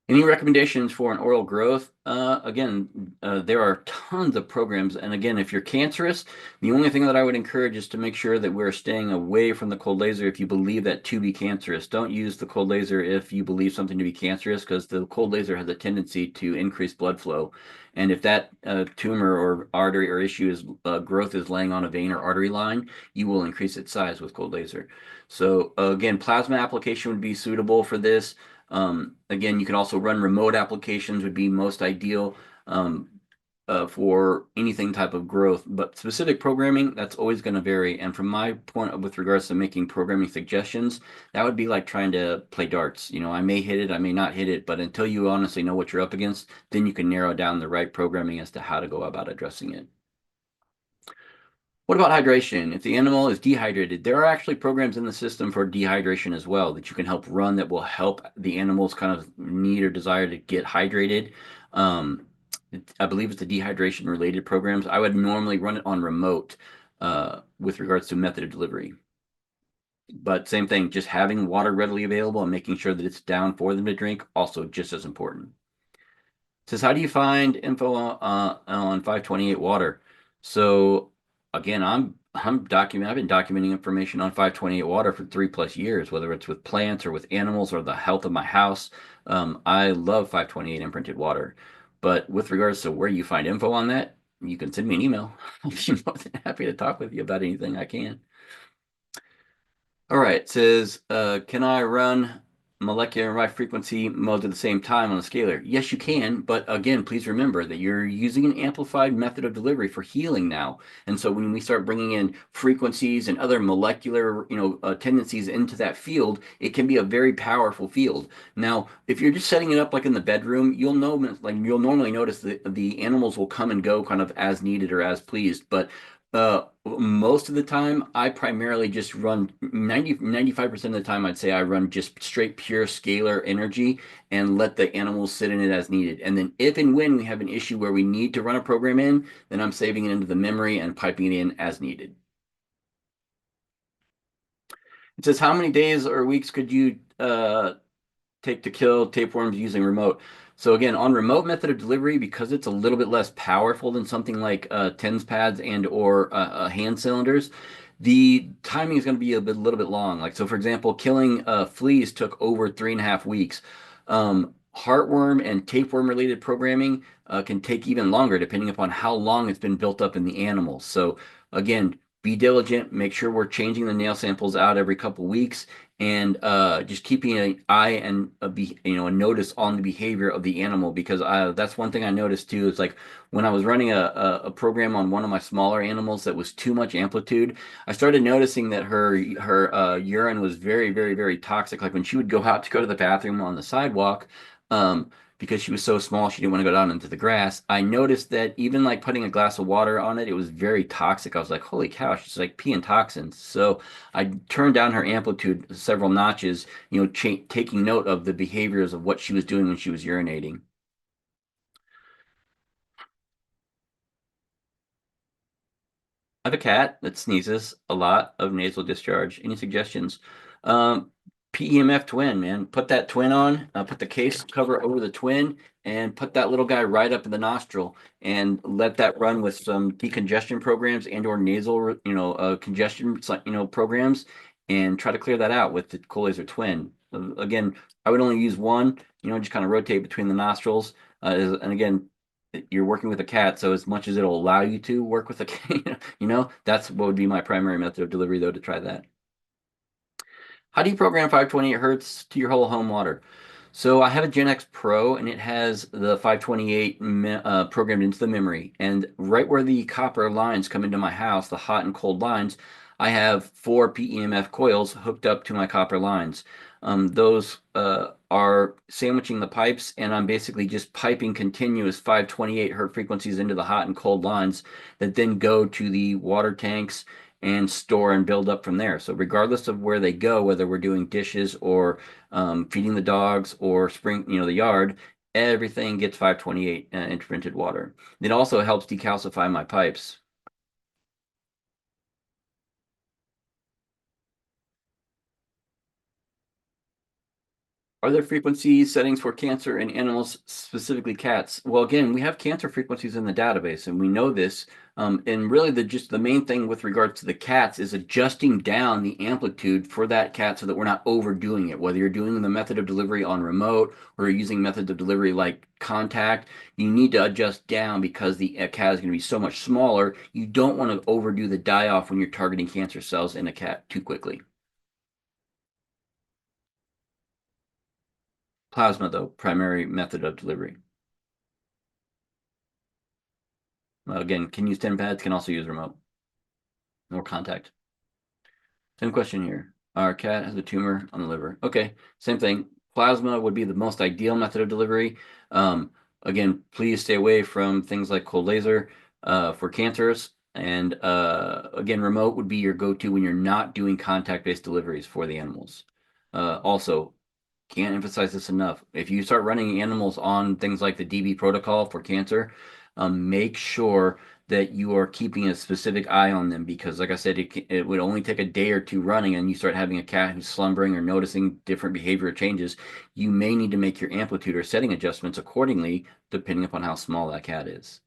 [SPEAKER 1] Any recommendations for an oral growth? There are tons of programs. And again, if you're cancerous, the only thing that I would encourage is to make sure that we're staying away from the cold laser if you believe that to be cancerous. Don't use the cold laser if you believe something to be cancerous, because the cold laser has a tendency to increase blood flow. And if that tumor or artery or issue is growth is laying on a vein or artery line, you will increase its size with cold laser. So again, plasma application would be suitable for this. Again, you can also run remote applications would be most ideal for anything type of growth, but specific programming, that's always going to vary. And from my point with regards to making programming suggestions, that would be like trying to play darts. You know, I may hit it, I may not hit it, but until you honestly know what you're up against, then you can narrow down the right programming as to how to go about addressing it. What about hydration? If the animal is dehydrated, there are actually programs in the system for dehydration as well that you can help run that will help the animal's kind of need or desire to get hydrated. I believe it's the dehydration related programs. I would normally run it on remote with regards to method of delivery. But same thing, just having water readily available and making sure that it's down for them to drink, also just as important. It says, how do you find info on 528 water? So again, I've been documenting information on 528 water for 3+ years, whether it's with plants or with animals or the health of my house. I love 528 imprinted water. But with regards to where you find info on that, you can send me an email. I'll be more than happy to talk with you about anything I can. All right, it says, can I run molecular and wave frequency modes at the same time on a scalar? Yes, you can, but again, please remember that you're using an amplified method of delivery for healing now. And so when we start bringing in frequencies and other molecular, tendencies into that field, it can be a very powerful field. Now, if you're just setting it up like in the bedroom, you'll normally notice that the animals will come and go kind of as needed or as pleased. But most of the time, I primarily just run 95% of the time, I'd say I run just straight pure scalar energy and let the animals sit in it as needed. And then if and when we have an issue where we need to run a program in, then I'm saving it into the memory and piping it in as needed. It says, how many days or weeks could you take to kill tapeworms using remote? So again, on remote method of delivery, because it's a little bit less powerful than something like TENS pads and or hand cylinders, the timing is going to be little bit long. Like, so for example, killing fleas took over 3.5 weeks. Heartworm and tapeworm related programming can take even longer depending upon how long it's been built up in the animals. So again, be diligent, make sure we're changing the nail samples out every couple weeks, and just keeping an eye and a notice on the behavior of the animal, because that's one thing I noticed too. Is like when I was running a program on one of my smaller animals that was too much amplitude, I started noticing that her urine was very, very, very toxic. Like when she would go out to go to the bathroom on the sidewalk, because she was so small, she didn't want to go down into the grass. I noticed that even like putting a glass of water on it, it was very toxic. I was like, holy cow, she's like peeing toxins. So I turned down her amplitude several notches, taking note of the behaviors of what she was doing when she was urinating. I have a cat that sneezes a lot of nasal discharge. Any suggestions? Um, PEMF twin, man. Put that twin on, put the case cover over the twin, and put that little guy right up in the nostril, and let that run with some decongestion programs and or nasal, congestion, programs, and try to clear that out with the Collaser twin. Again, I would only use one, just kind of rotate between the nostrils. And again, you're working with a cat, so as much as it'll allow you to work with a cat, that's what would be my primary method of delivery, though, to try that. How do you program 528 hertz to your whole home water? So I have a Gen X Pro, and it has the 528 programmed into the memory. And right where the copper lines come into my house, the hot and cold lines, I have 4 PEMF coils hooked up to my copper lines. Those are sandwiching the pipes, and I'm basically just piping continuous 528 hertz frequencies into the hot and cold lines that then go to the water tanks and store and build up from there. So regardless of where they go, whether we're doing dishes or feeding the dogs or the yard, everything gets 528 intervented water. It also helps decalcify my pipes. Are there frequency settings for cancer in animals, specifically cats? Well, again, we have cancer frequencies in the database, and we know this. And really, the main thing with regards to the cats is adjusting down the amplitude for that cat so that we're not overdoing it. Whether you're doing the method of delivery on remote or you're using methods of delivery like contact, you need to adjust down because the cat is going to be so much smaller. You don't want to overdo the die off when you're targeting cancer cells in a cat too quickly. Plasma, though, primary method of delivery. Again, can use 10 pads, can also use remote or contact. Same question here. Our cat has a tumor on the liver. Okay, same thing. Plasma would be the most ideal method of delivery. Again, please stay away from things like cold laser for cancers. And again, remote would be your go-to when you're not doing contact-based deliveries for the animals. Also, can't emphasize this enough. If you start running animals on things like the DB protocol for cancer, make sure that you are keeping a specific eye on them, because, like I said, it would only take a day or two running, and you start having a cat who's slumbering or noticing different behavior changes. You may need to make your amplitude or setting adjustments accordingly, depending upon how small that cat is.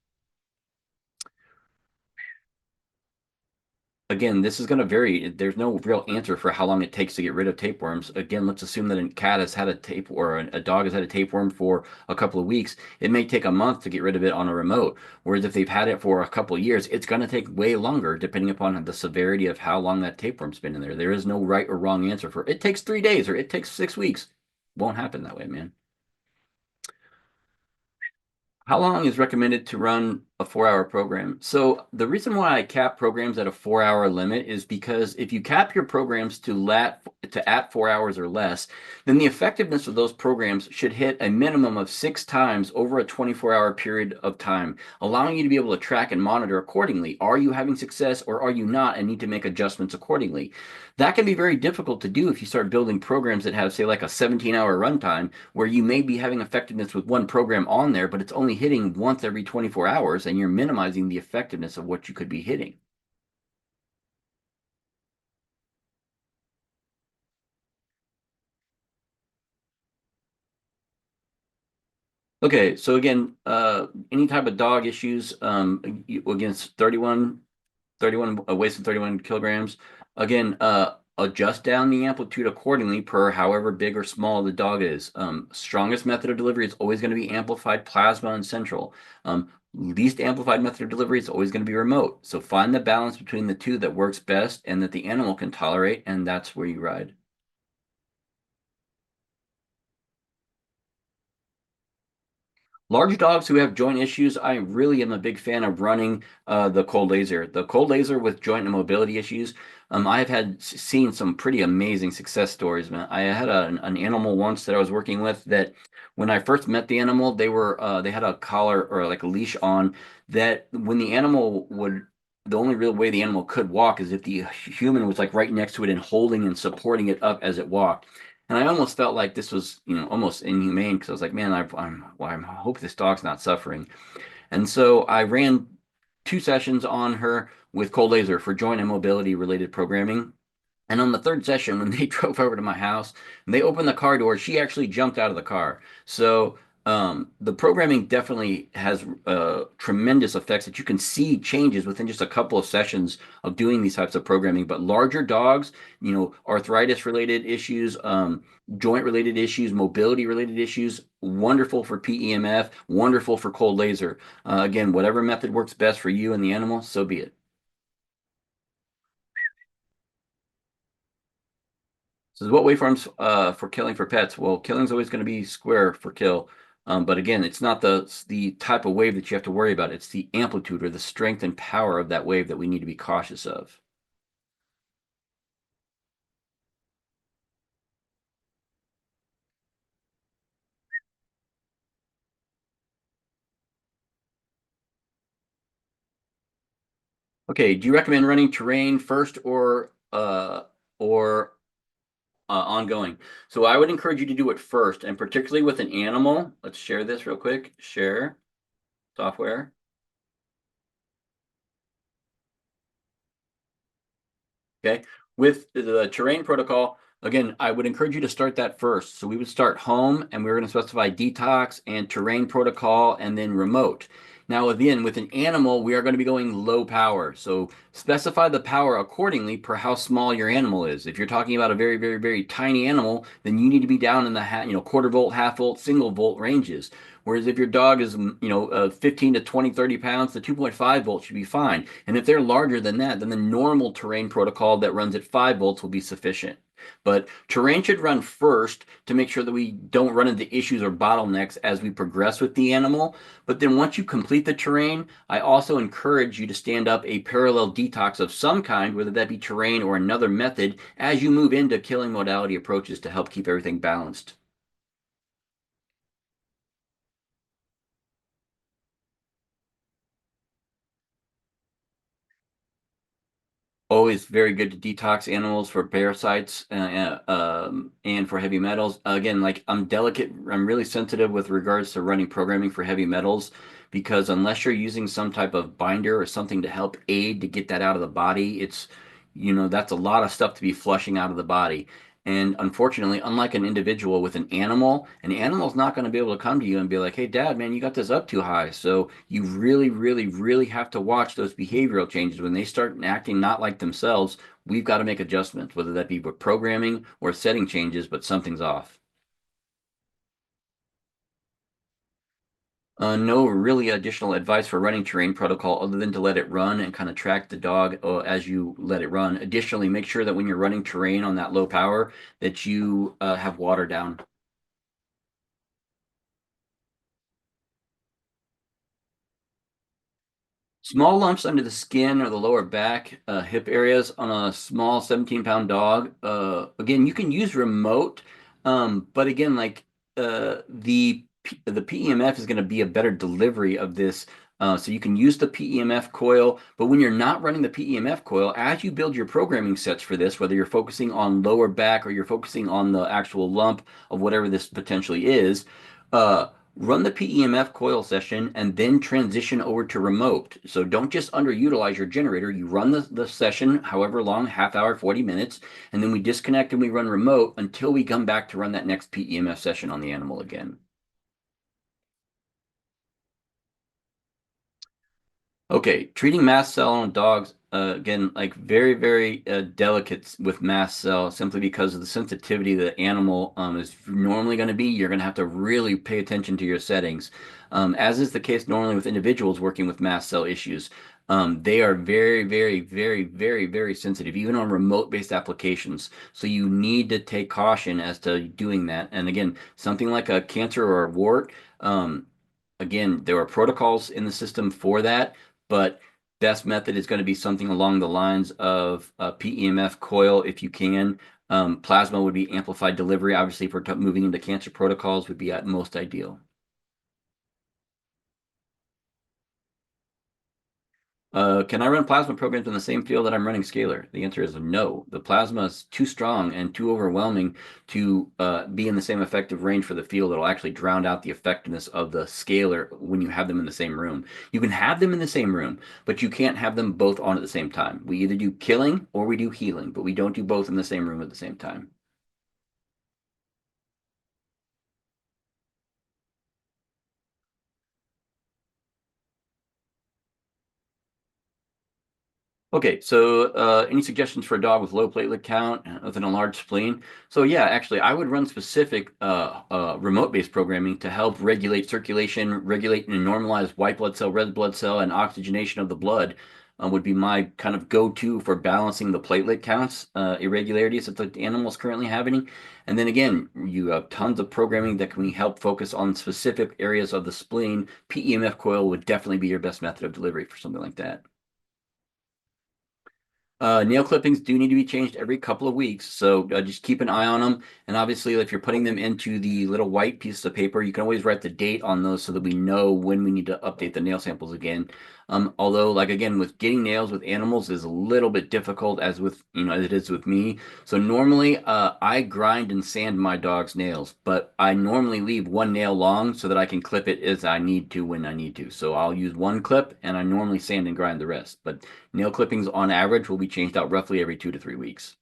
[SPEAKER 1] Again, this is going to vary. There's no real answer for how long it takes to get rid of tapeworms. Again, let's assume that a cat has had a tape or a dog has had a tapeworm for a couple of weeks. It may take a month to get rid of it on a remote. Whereas if they've had it for a couple of years, it's going to take way longer depending upon the severity of how long that tapeworm's been in there. There is no right or wrong answer for it takes 3 days or it takes 6 weeks. won't happen that way, man. How long is recommended to run a 4-hour program? So the reason why I cap programs at a 4-hour limit is because if you cap your programs to at 4 hours or less, then the effectiveness of those programs should hit a minimum of 6 times over a 24-hour period of time, allowing you to be able to track and monitor accordingly. Are you having success or are you not, and need to make adjustments accordingly? That can be very difficult to do if you start building programs that have, say, like a 17-hour runtime, where you may be having effectiveness with one program on there, but it's only hitting once every 24 hours, and you're minimizing the effectiveness of what you could be hitting. Okay, so again, any type of dog issues against 31 weighs of 31 kilograms. Again, adjust down the amplitude accordingly per however big or small the dog is. Strongest method of delivery is always going to be amplified plasma and central. Least amplified method of delivery is always going to be remote. So find the balance between the two that works best and that the animal can tolerate, and that's where you ride. Large dogs who have joint issues, I really am a big fan of running the cold laser. The cold laser with joint and mobility issues, I have seen some pretty amazing success stories, man. I had an animal once that I was working with that when I first met the animal, they had a collar or like a leash on that when the animal would, the only real way the animal could walk is if the human was like right next to it and holding and supporting it up as it walked. And I almost felt like this was, almost inhumane because I was like, man, I hope this dog's not suffering. And so I ran 2 sessions on her with cold laser for joint and mobility related programming. And on the third session, when they drove over to my house and they opened the car door, she actually jumped out of the car. So the programming definitely has tremendous effects that you can see changes within just a couple of sessions of doing these types of programming. But larger dogs, arthritis related issues, joint related issues, mobility related issues, wonderful for PEMF, wonderful for cold laser. Again, whatever method works best for you and the animal, so be it. So what waveforms for killing for pets? Well, killing's always going to be square for kill. But again, it's not the type of wave that you have to worry about. It's the amplitude or the strength and power of that wave that we need to be cautious of. Okay, do you recommend running terrain first or ongoing? So I would encourage you to do it first, and particularly with an animal. Let's share this real quick. Share software. Okay. With the terrain protocol, again, I would encourage you to start that first. So we would start home and we were going to specify detox and terrain protocol and then remote. Now, again, with an animal, we are going to be going low power. So specify the power accordingly per how small your animal is. If you're talking about a very, very, very tiny animal, then you need to be down in the quarter volt, half volt, single volt ranges. Whereas if your dog is, 15 to 20, 30 pounds, the 2.5 volts should be fine. And if they're larger than that, then the normal terrain protocol that runs at 5 volts will be sufficient. But terrain should run first to make sure that we don't run into issues or bottlenecks as we progress with the animal. But then once you complete the terrain, I also encourage you to stand up a parallel detox of some kind, whether that be terrain or another method, as you move into killing modality approaches to help keep everything balanced. Always very good to detox animals for parasites and for heavy metals. Again, like I'm delicate, I'm really sensitive with regards to running programming for heavy metals because unless you're using some type of binder or something to help aid to get that out of the body, that's a lot of stuff to be flushing out of the body. And unfortunately, unlike an animal's not going to be able to come to you and be like, hey, Dad, man, you got this up too high. So you really, really, really have to watch those behavioral changes. When they start acting not like themselves, we've got to make adjustments, whether that be with programming or setting changes, but something's off. No really additional advice for running terrain protocol other than to let it run and kind of track the dog as you let it run. Additionally, make sure that when you're running terrain on that low power that you have water down. Small lumps under the skin or the lower back, hip areas on a small 17-pound dog. Again, you can use remote, but again, like the PEMF is going to be a better delivery of this. So you can use the PEMF coil, but when you're not running the PEMF coil, as you build your programming sets for this, whether you're focusing on lower back or you're focusing on the actual lump of whatever this potentially is, uh, run the PEMF coil session and then transition over to remote. So don't just underutilize your generator. You run the session, however long, half hour, 40 minutes, and then we disconnect and we run remote until we come back to run that next PEMF session on the animal again. Okay, treating mast cell on dogs, again, like very, very delicate with mast cell simply because of the sensitivity the animal is normally going to be. You're going to have to really pay attention to your settings. As is the case normally with individuals working with mast cell issues. They are very, very, very, very, very sensitive, even on remote-based applications. So you need to take caution as to doing that. And again, something like a cancer or a wart, again, there are protocols in the system for that, but best method is going to be something along the lines of PEMF coil if you can. Plasma would be amplified delivery. Obviously, if we're moving into cancer protocols, would be at most ideal. Can I run plasma programs in the same field that I'm running scalar? The answer is no. The plasma is too strong and too overwhelming to be in the same effective range for the field. It'll actually drown out the effectiveness of the scalar when you have them in the same room. You can have them in the same room, but you can't have them both on at the same time. We either do killing or we do healing, but we don't do both in the same room at the same time. Okay, so any suggestions for a dog with low platelet count within a large spleen? So yeah, actually, I would run specific remote-based programming to help regulate circulation, regulate and normalize white blood cell, red blood cell, and oxygenation of the blood. Would be my kind of go-to for balancing the platelet counts, irregularities that the animal's currently having. And then again, you have tons of programming that can help focus on specific areas of the spleen. PEMF coil would definitely be your best method of delivery for something like that. Nail clippings do need to be changed every couple of weeks, so just keep an eye on them. And obviously, if you're putting them into the little white pieces of paper, you can always write the date on those so that we know when we need to update the nail samples again. Although, like again, with getting nails with animals is a little bit difficult, as with as it is with me. So normally, I grind and sand my dog's nails, but I normally leave one nail long so that I can clip it as I need to when I need to. So I'll use one clip, and I normally sand and grind the rest. But nail clippings on average will be changed out roughly every 2 to 3 weeks.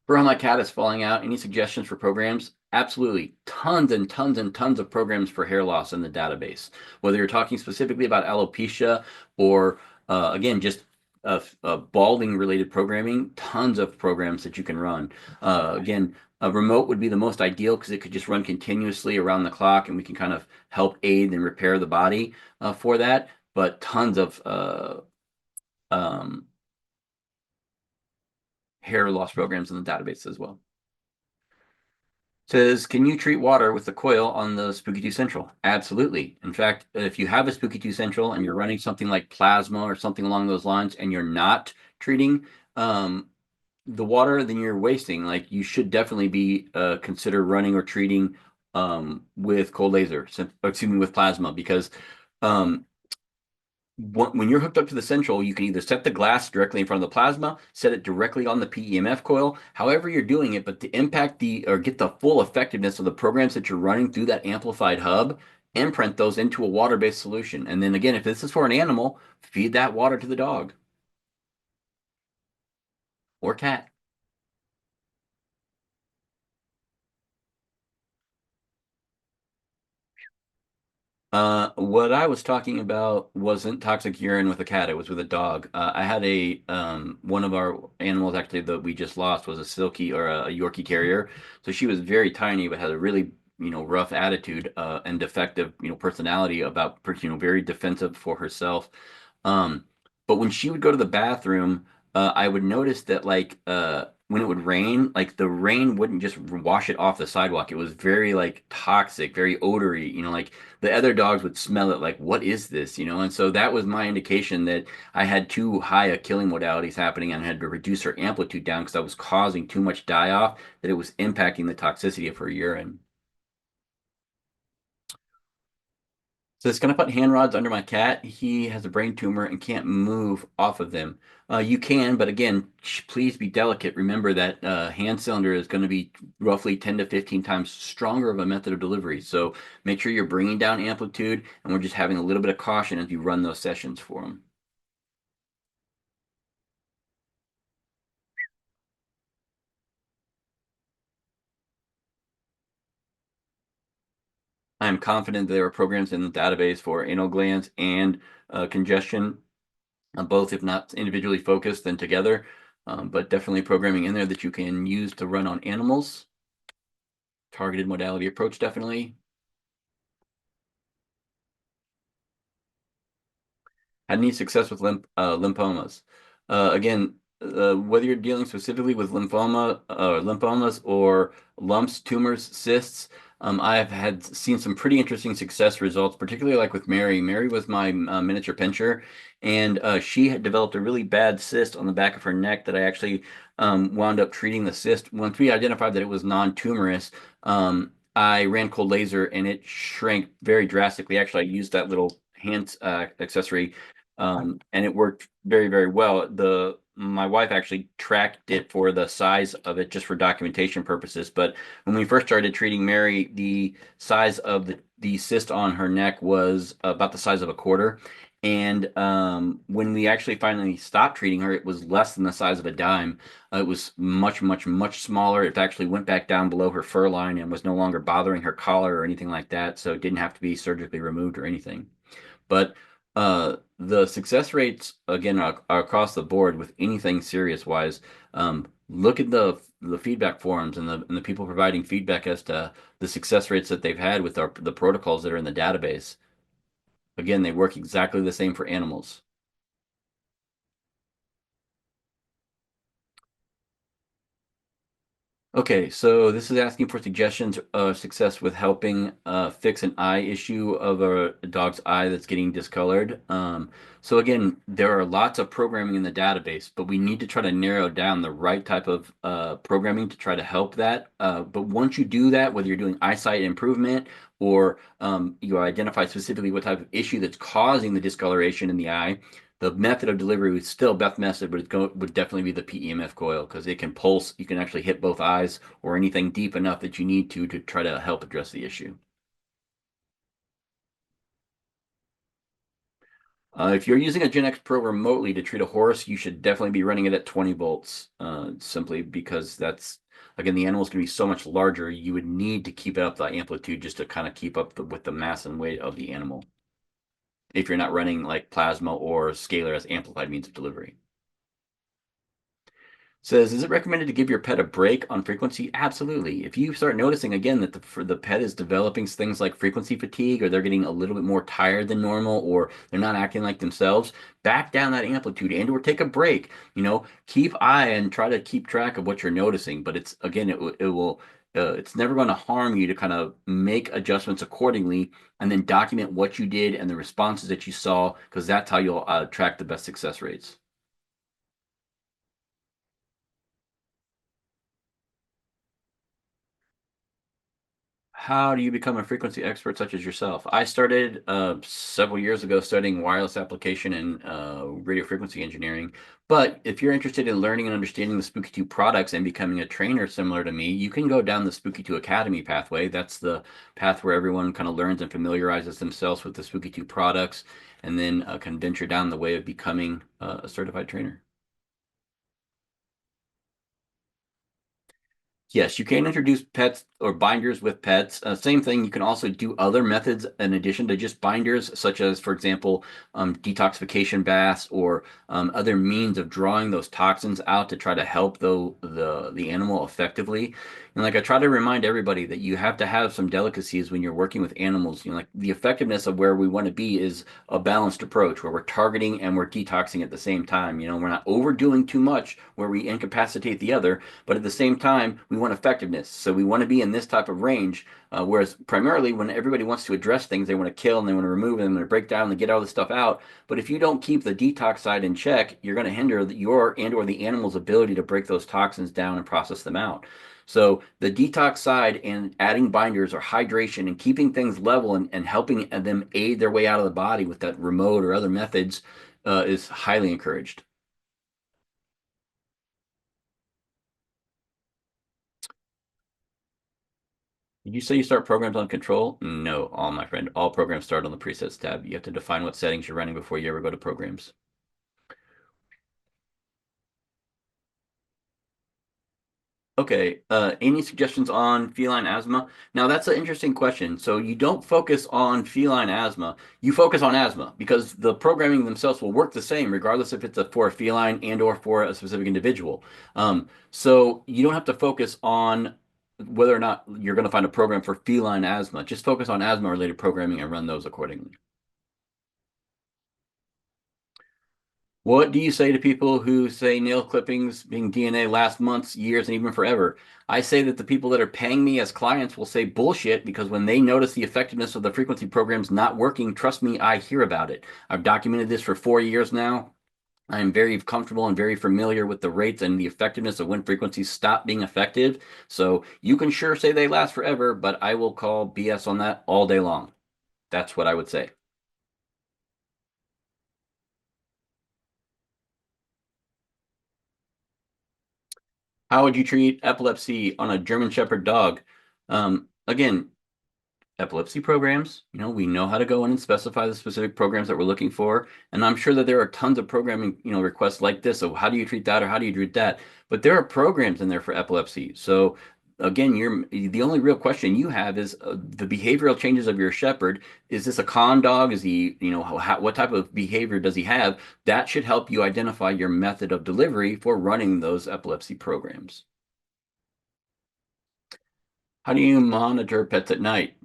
[SPEAKER 1] For how my cat is falling out, any suggestions for programs? Absolutely. Tons and tons and tons of programs for hair loss in the database. Whether you're talking specifically about alopecia or, again, just balding related programming, tons of programs that you can run. Again, a remote would be the most ideal because it could just run continuously around the clock and we can kind of help aid and repair the body for that. But tons of um, hair loss programs in the database as well. Says, can you treat water with the coil on the Spooky2 Central? Absolutely. In fact, if you have a Spooky2 Central and you're running something like plasma or something along those lines and you're not treating the water, then you're wasting. Like you should definitely be consider running or treating with cold laser, excuse me, with plasma because um, when you're hooked up to the central, you can either set the glass directly in front of the plasma, set it directly on the PEMF coil, however you're doing it, but to impact or get the full effectiveness of the programs that you're running through that amplified hub, imprint those into a water-based solution. And then again, if this is for an animal, feed that water to the dog or cat. What I was talking about wasn't toxic urine with a cat. It was with a dog. I had one of our animals actually that we just lost was a silky or a Yorkie terrier. So she was very tiny, but had a really, rough attitude, and defective, personality about, very defensive for herself. Um, but when she would go to the bathroom, I would notice that like, when it would rain, like the rain wouldn't just wash it off the sidewalk. It was very like toxic, very odory, like the other dogs would smell it like, what is this, And so that was my indication that I had too high a killing modalities happening and I had to reduce her amplitude down because I was causing too much die off that it was impacting the toxicity of her urine. So it's going to put hand rods under my cat. He has a brain tumor and can't move off of them. You can, but again, please be delicate. Remember that hand cylinder is going to be roughly 10 to 15 times stronger of a method of delivery. So make sure you're bringing down amplitude, and we're just having a little bit of caution as you run those sessions for them. I am confident there are programs in the database for anal glands and congestion, both if not individually focused, then together. But definitely programming in there that you can use to run on animals. Targeted modality approach, definitely. Had any success with lymphomas? Again, whether you're dealing specifically with lymphomas or lumps, tumors, cysts, I've had seen some pretty interesting success results, particularly like with Mary. Mary was my miniature pinscher, and she had developed a really bad cyst on the back of her neck that I actually wound up treating the cyst. Once we identified that it was non-tumorous, I ran cold laser and it shrank very drastically. Actually, I used that little hand accessory and it worked very, very well. My wife actually tracked it for the size of it just for documentation purposes. But when we first started treating Mary, the size of the cyst on her neck was about the size of a quarter. And when we actually finally stopped treating her, it was less than the size of a dime. It was much, much, much smaller. It actually went back down below her fur line and was no longer bothering her collar or anything like that. So it didn't have to be surgically removed or anything. But the success rates again are across the board with anything serious wise. Look at the feedback forums and the people providing feedback as to the success rates that they've had with the protocols that are in the database. Again, they work exactly the same for animals. Okay, so this is asking for suggestions of success with helping fix an eye issue of a dog's eye that's getting discolored. So again, there are lots of programming in the database, but we need to try to narrow down the right type of programming to try to help that. But once you do that, whether you're doing eyesight improvement or you identify specifically what type of issue that's causing the discoloration in the eye, the method of delivery was still best method, but would definitely be the PEMF coil because it can pulse. You can actually hit both eyes or anything deep enough that you need to try to help address the issue. If you're using a Gen X Pro remotely to treat a horse, you should definitely be running it at 20 volts, simply because that's, again, the animal's going to be so much larger. You would need to keep up the amplitude just to kind of keep up with the mass and weight of the animal if you're not running like plasma or scalar as amplified means of delivery. Says, is it recommended to give your pet a break on frequency? Absolutely. If you start noticing again that the pet is developing things like frequency fatigue, or they're getting a little bit more tired than normal, or they're not acting like themselves, back down that amplitude and or take a break. Keep eye and try to keep track of what you're noticing. But it's again, it will it's never going to harm you to kind of make adjustments accordingly and then document what you did and the responses that you saw, because that's how you'll track the best success rates. How do you become a frequency expert such as yourself? I started several years ago studying wireless application and radio frequency engineering. But if you're interested in learning and understanding the Spooky2 products and becoming a trainer similar to me, you can go down the Spooky2 Academy pathway. That's the path where everyone kind of learns and familiarizes themselves with the Spooky2 products and then can venture down the way of becoming a certified trainer. Yes, you can introduce pets or binders with pets. Same thing, you can also do other methods in addition to just binders, such as, for example, detoxification baths or other means of drawing those toxins out to try to help the animal effectively. And like I try to remind everybody that you have to have some delicacies when you're working with animals. Like the effectiveness of where we want to be is a balanced approach where we're targeting and we're detoxing at the same time. We're not overdoing too much where we incapacitate the other, but at the same time, we want effectiveness. So we want to be in this type of range. Whereas primarily, when everybody wants to address things, they want to kill and they want to remove them and break down and get all this stuff out. But if you don't keep the detox side in check, you're going to hinder your and or the animal's ability to break those toxins down and process them out. So the detox side and adding binders or hydration and keeping things level and helping them aid their way out of the body with that remote or other methods is highly encouraged. Did you say you start programs on control? No, all my friend. All programs start on the presets tab. You have to define what settings you're running before you ever go to programs. Okay, any suggestions on feline asthma? Now that's an interesting question. So you don't focus on feline asthma, you focus on asthma because the programming themselves will work the same regardless if it's for a feline and or for a specific individual. So you don't have to focus on whether or not you're going to find a program for feline asthma. Just focus on asthma related programming and run those accordingly. What do you say to people who say nail clippings being DNA lasts months, years, and even forever? I say that the people that are paying me as clients will say bullshit because when they notice the effectiveness of the frequency programs not working, trust me, I hear about it. I've documented this for 4 years now. I am very comfortable and very familiar with the rates and the effectiveness of when frequencies stop being effective. So you can sure say they last forever, but I will call BS on that all day long. That's what I would say. How would you treat epilepsy on a German Shepherd dog? Again, epilepsy programs, we know how to go in and specify the specific programs that we're looking for. And I'm sure that there are tons of programming, requests like this. So how do you treat that or how do you treat that? But there are programs in there for epilepsy. So again, the only real question you have is the behavioral changes of your shepherd. Is this a con dog? Is he, what type of behavior does he have? That should help you identify your method of delivery for running those epilepsy programs. How do you monitor pets at night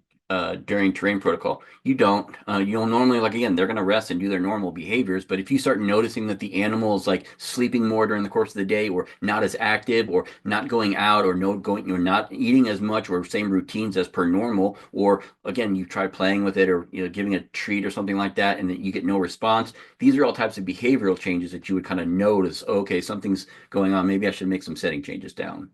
[SPEAKER 1] during terrain protocol? You don't. You'll normally, like, again, they're going to rest and do their normal behaviors. But if you start noticing that the animal is like sleeping more during the course of the day, or not as active, or not going out, or no going, not eating as much, or same routines as per normal, or again, you try playing with it, or giving a treat or something like that, and that you get no response. These are all types of behavioral changes that you would kind of notice. Okay, something's going on. Maybe I should make some setting changes down.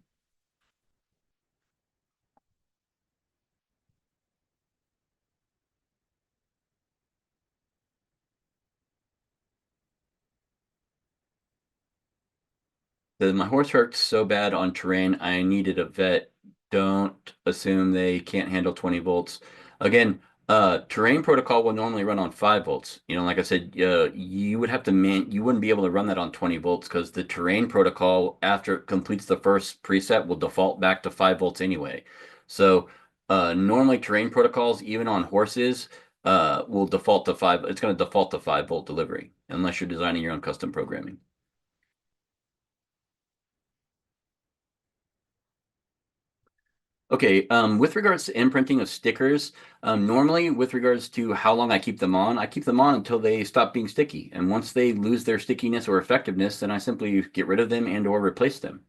[SPEAKER 1] My horse hurts so bad on terrain, I needed a vet. Don't assume they can't handle 20 volts. Again, terrain protocol will normally run on 5 volts. Like I said, you would have to you wouldn't be able to run that on 20 volts because the terrain protocol, after it completes the first preset, will default back to 5 volts anyway. So, normally terrain protocols, even on horses, will default to 5. It's going to default to 5-volt delivery unless you're designing your own custom programming. Okay, with regards to imprinting of stickers, normally with regards to how long I keep them on until they stop being sticky. And once they lose their stickiness or effectiveness, then I simply get rid of them and or replace them.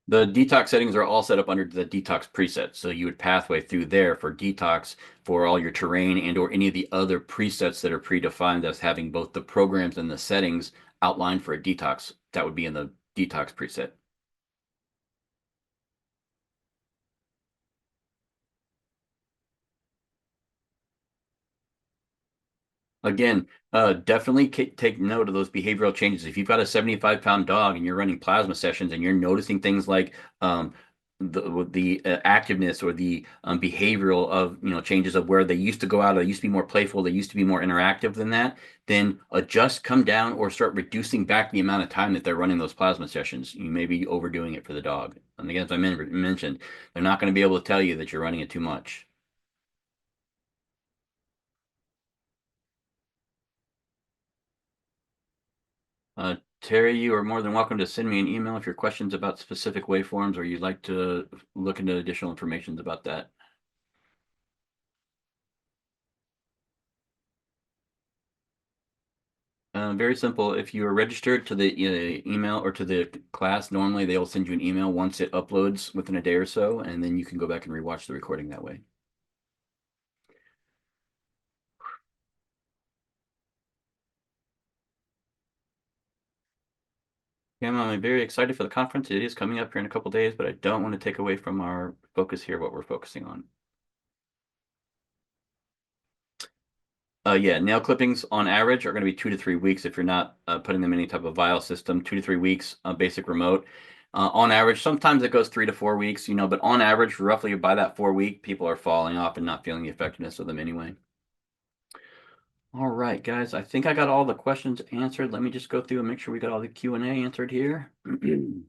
[SPEAKER 1] The detox settings are all set up under the detox preset. So you would pathway through there for detox for all your terrain and or any of the other presets that are predefined as having both the programs and the settings outlined for a detox. That would be in the detox preset. Again, definitely take note of those behavioral changes. If you've got a 75-pound dog and you're running plasma sessions and you're noticing things like the activeness or the behavioral of changes of where they used to go out, they used to be more playful, they used to be more interactive than that, then adjust, come down, or start reducing back the amount of time that they're running those plasma sessions. You may be overdoing it for the dog. And again, as I mentioned, they're not going to be able to tell you that you're running it too much. Terry, you are more than welcome to send me an email if you have questions about specific waveforms or you'd like to look into additional information about that. Very simple. If you are registered to the email or to the class, normally they'll send you an email once it uploads within a day or so, and then you can go back and rewatch the recording that way. Yeah, I'm very excited for the conference. It is coming up here in a couple days, but I don't want to take away from our focus here, what we're focusing on. Yeah, nail clippings on average are going to be 2 to 3 weeks if you're not putting them in any type of vial system. 2 to 3 weeks, basic remote. On average, sometimes it goes 3 to 4 weeks, but on average, roughly by that 4 week, people are falling off and not feeling the effectiveness of them anyway. All right, guys, I think I got all the questions answered. Let me just go through and make sure we got all the Q&A answered here. And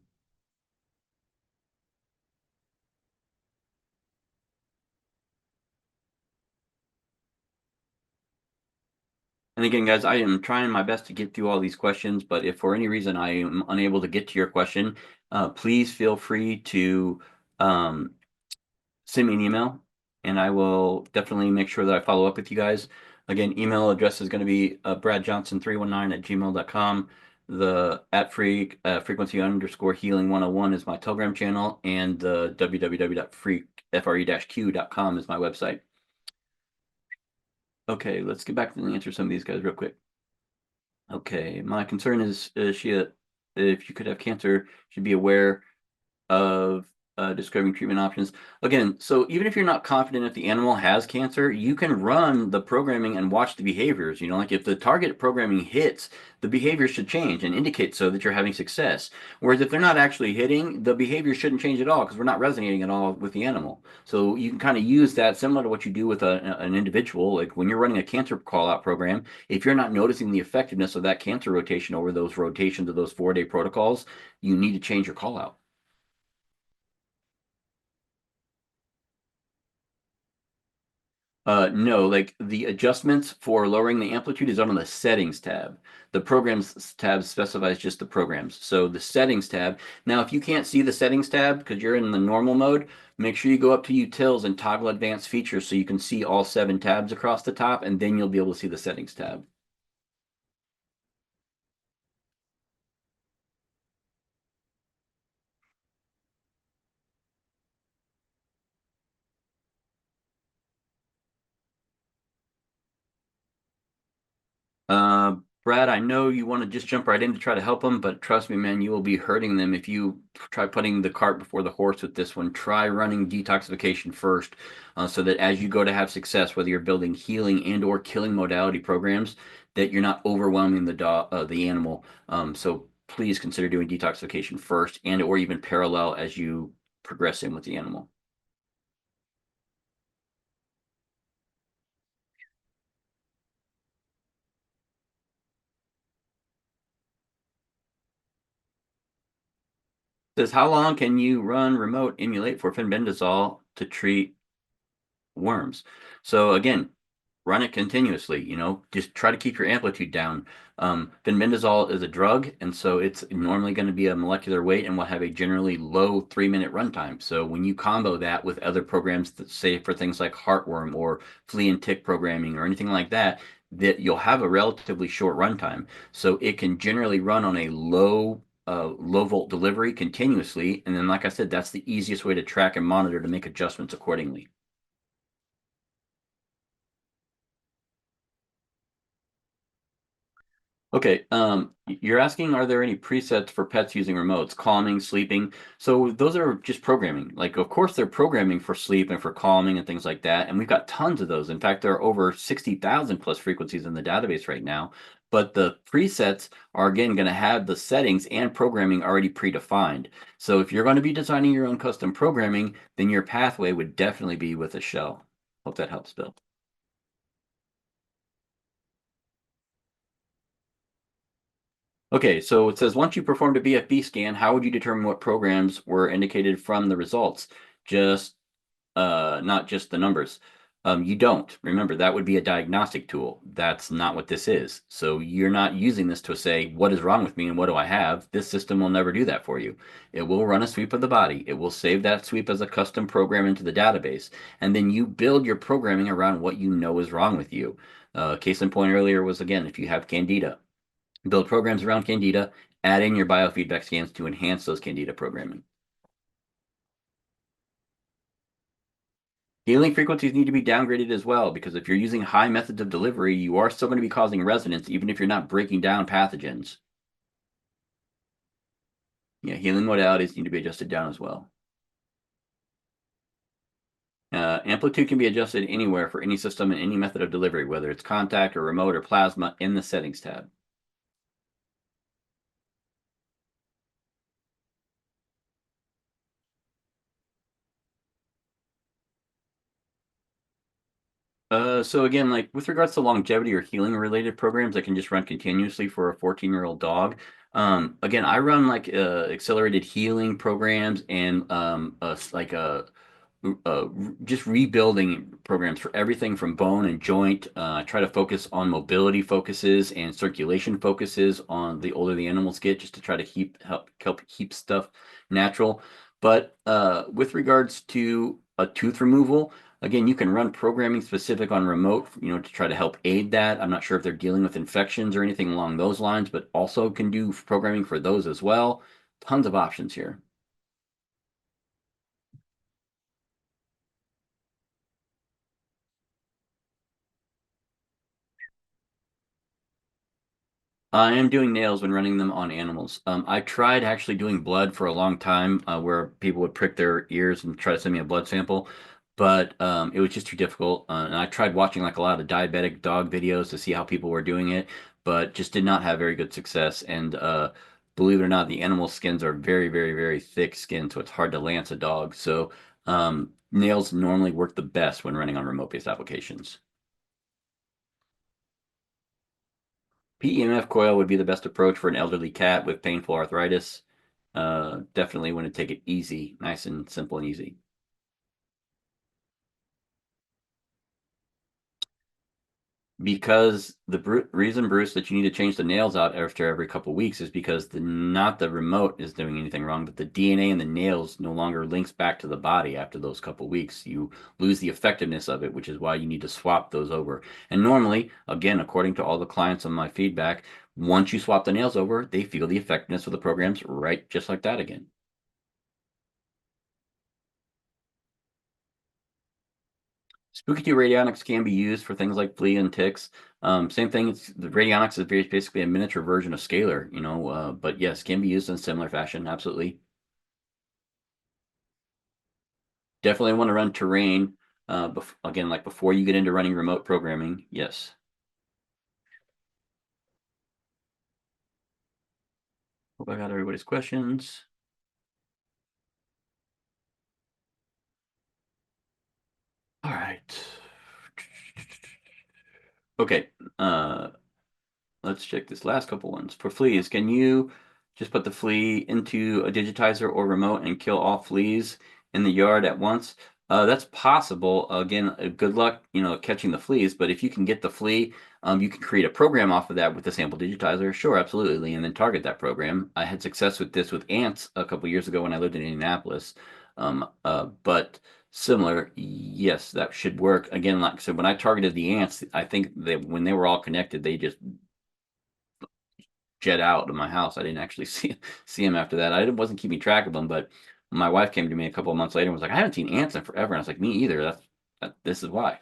[SPEAKER 1] again, guys, I am trying my best to get through all these questions, but if for any reason I am unable to get to your question, please feel free to send me an email, and I will definitely make sure that I follow up with you guys. Again, email address is going to be bradjohnson319@gmail.com. The frequency_healing101 is my Telegram channel, and the www.fre-q.com is my website. Okay, let's get back and answer some of these guys real quick. Okay, my concern is if you could have cancer, should be aware of describing treatment options. Again, so even if you're not confident if the animal has cancer, you can run the programming and watch the behaviors. Like if the target programming hits, the behavior should change and indicate so that you're having success. Whereas if they're not actually hitting, the behavior shouldn't change at all because we're not resonating at all with the animal. So you can kind of use that similar to what you do with an individual. Like when you're running a cancer call out program, if you're not noticing the effectiveness of that cancer rotation over those rotations of those 4-day protocols, you need to change your call out. No, like the adjustments for lowering the amplitude is on the settings tab. The programs tab specifies just the programs. So the settings tab. Now, if you can't see the settings tab because you're in the normal mode, make sure you go up to utils and toggle advanced features so you can see all 7 tabs across the top, and then you'll be able to see the settings tab. Uh, Brad, I know you want to just jump right in to try to help them, but trust me, man, you will be hurting them if you try putting the cart before the horse with this one. Try running detoxification first, so that as you go to have success, whether you're building healing and or killing modality programs, that you're not overwhelming the animal. So please consider doing detoxification first and or even parallel as you progress in with the animal. Says, how long can you run remote emulate for fenbendazole to treat worms? So again, run it continuously, just try to keep your amplitude down. Fenbendazole is a drug, and so it's normally going to be a molecular weight and will have a generally low 3-minute runtime. So when you combo that with other programs that say for things like heartworm or flea and tick programming or anything like that, that you'll have a relatively short runtime. So it can generally run on a low volt delivery continuously. And then, like I said, that's the easiest way to track and monitor to make adjustments accordingly. Okay, you're asking, are there any presets for pets using remotes, calming, sleeping? So those are just programming. Like, of course, they're programming for sleep and for calming and things like that. And we've got tons of those. In fact, there are over 60,000 plus frequencies in the database right now. But the presets are, again, going to have the settings and programming already predefined. So if you're going to be designing your own custom programming, then your pathway would definitely be with a shell. Hope that helps, Bill. Okay, so it says once you performed a VFB scan, how would you determine what programs were indicated from the results? Just not just the numbers. You don't. Remember, that would be a diagnostic tool. That's not what this is. So you're not using this to say, what is wrong with me and what do I have? This system will never do that for you. It will run a sweep of the body. It will save that sweep as a custom program into the database. And then you build your programming around what you know is wrong with you. Case in point earlier was, again, if you have Candida, build programs around Candida, add in your biofeedback scans to enhance those Candida programming. Healing frequencies need to be downgraded as well, because if you're using high methods of delivery, you are still going to be causing resonance, even if you're not breaking down pathogens. Yeah, healing modalities need to be adjusted down as well. Amplitude can be adjusted anywhere for any system and any method of delivery, whether it's contact or remote or plasma, in the settings tab. So again, like with regards to longevity or healing related programs that can just run continuously for a 14-year-old dog. Again, I run like accelerated healing programs and like just rebuilding programs for everything from bone and joint. I try to focus on mobility focuses and circulation focuses on the older the animals get, just to try to help keep stuff natural. But with regards to a tooth removal, again, you can run programming specific on remote, to try to help aid that. I'm not sure if they're dealing with infections or anything along those lines, but also can do programming for those as well. Tons of options here. I am doing nails when running them on animals. I tried actually doing blood for a long time, where people would prick their ears and try to send me a blood sample, but it was just too difficult. And I tried watching like a lot of diabetic dog videos to see how people were doing it, but just did not have very good success. And believe it or not, the animal skins are very, very, very thick skin, so it's hard to lance a dog. So nails normally work the best when running on remote-based applications. PEMF coil would be the best approach for an elderly cat with painful arthritis. Definitely want to take it easy, nice and simple and easy. Because the reason, Bruce, that you need to change the nails out after every couple weeks is because not the remote is doing anything wrong, but the DNA in the nails no longer links back to the body after those couple weeks. You lose the effectiveness of it, which is why you need to swap those over. And normally, again, according to all the clients on my feedback, once you swap the nails over, they feel the effectiveness of the programs right just like that again. Spooky2 radionics can be used for things like flea and ticks. Same thing. The radionics is basically a miniature version of scalar, but yes, can be used in similar fashion. Absolutely. Definitely want to run terrain. Again, like before you get into running remote programming. Yes. Hope I got everybody's questions. All right. Okay. Let's check this last couple ones. For fleas, can you just put the flea into a digitizer or remote and kill all fleas in the yard at once? That's possible. Again, good luck, catching the fleas. But if you can get the flea, you can create a program off of that with the sample digitizer. Sure, absolutely, and then target that program. I had success with this with ants a couple years ago when I lived in Indianapolis. But similar, yes, that should work. Again, like I said, when I targeted the ants, I think that when they were all connected, they just jet out of my house. I didn't actually see him after that. I wasn't keeping track of them, but my wife came to me a couple of months later and was like, "I haven't seen ants in forever." And I was like, "Me either. This is why."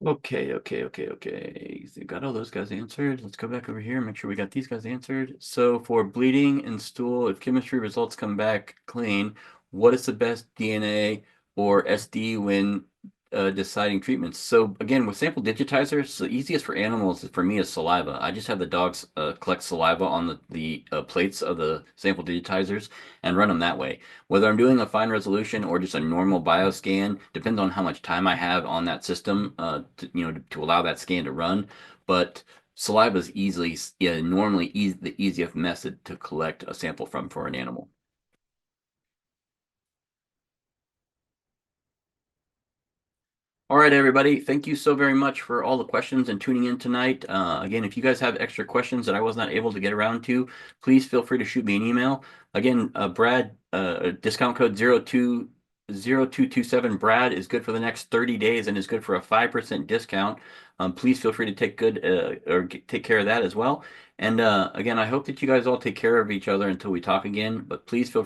[SPEAKER 1] Okay. So got all those guys answered. Let's go back over here, make sure we got these guys answered. So for bleeding and stool, if chemistry results come back clean, what is the best DNA or SD when deciding treatments? So again, with sample digitizers, the easiest for animals for me is saliva. I just have the dogs collect saliva on the plates of the sample digitizers and run them that way. Whether I'm doing a fine resolution or just a normal bioscan depends on how much time I have on that system, to allow that scan to run. But saliva is normally the easiest method to collect a sample from for an animal. All right, everybody. Thank you so very much for all the questions and tuning in tonight. Again, if you guys have extra questions that I was not able to get around to, please feel free to shoot me an email. Again, Brad, discount code 0227 Brad is good for the next 30 days and is good for a 5% discount. Please feel free to take care of that as well. And again, I hope that you guys all take care of each other until we talk again, but please feel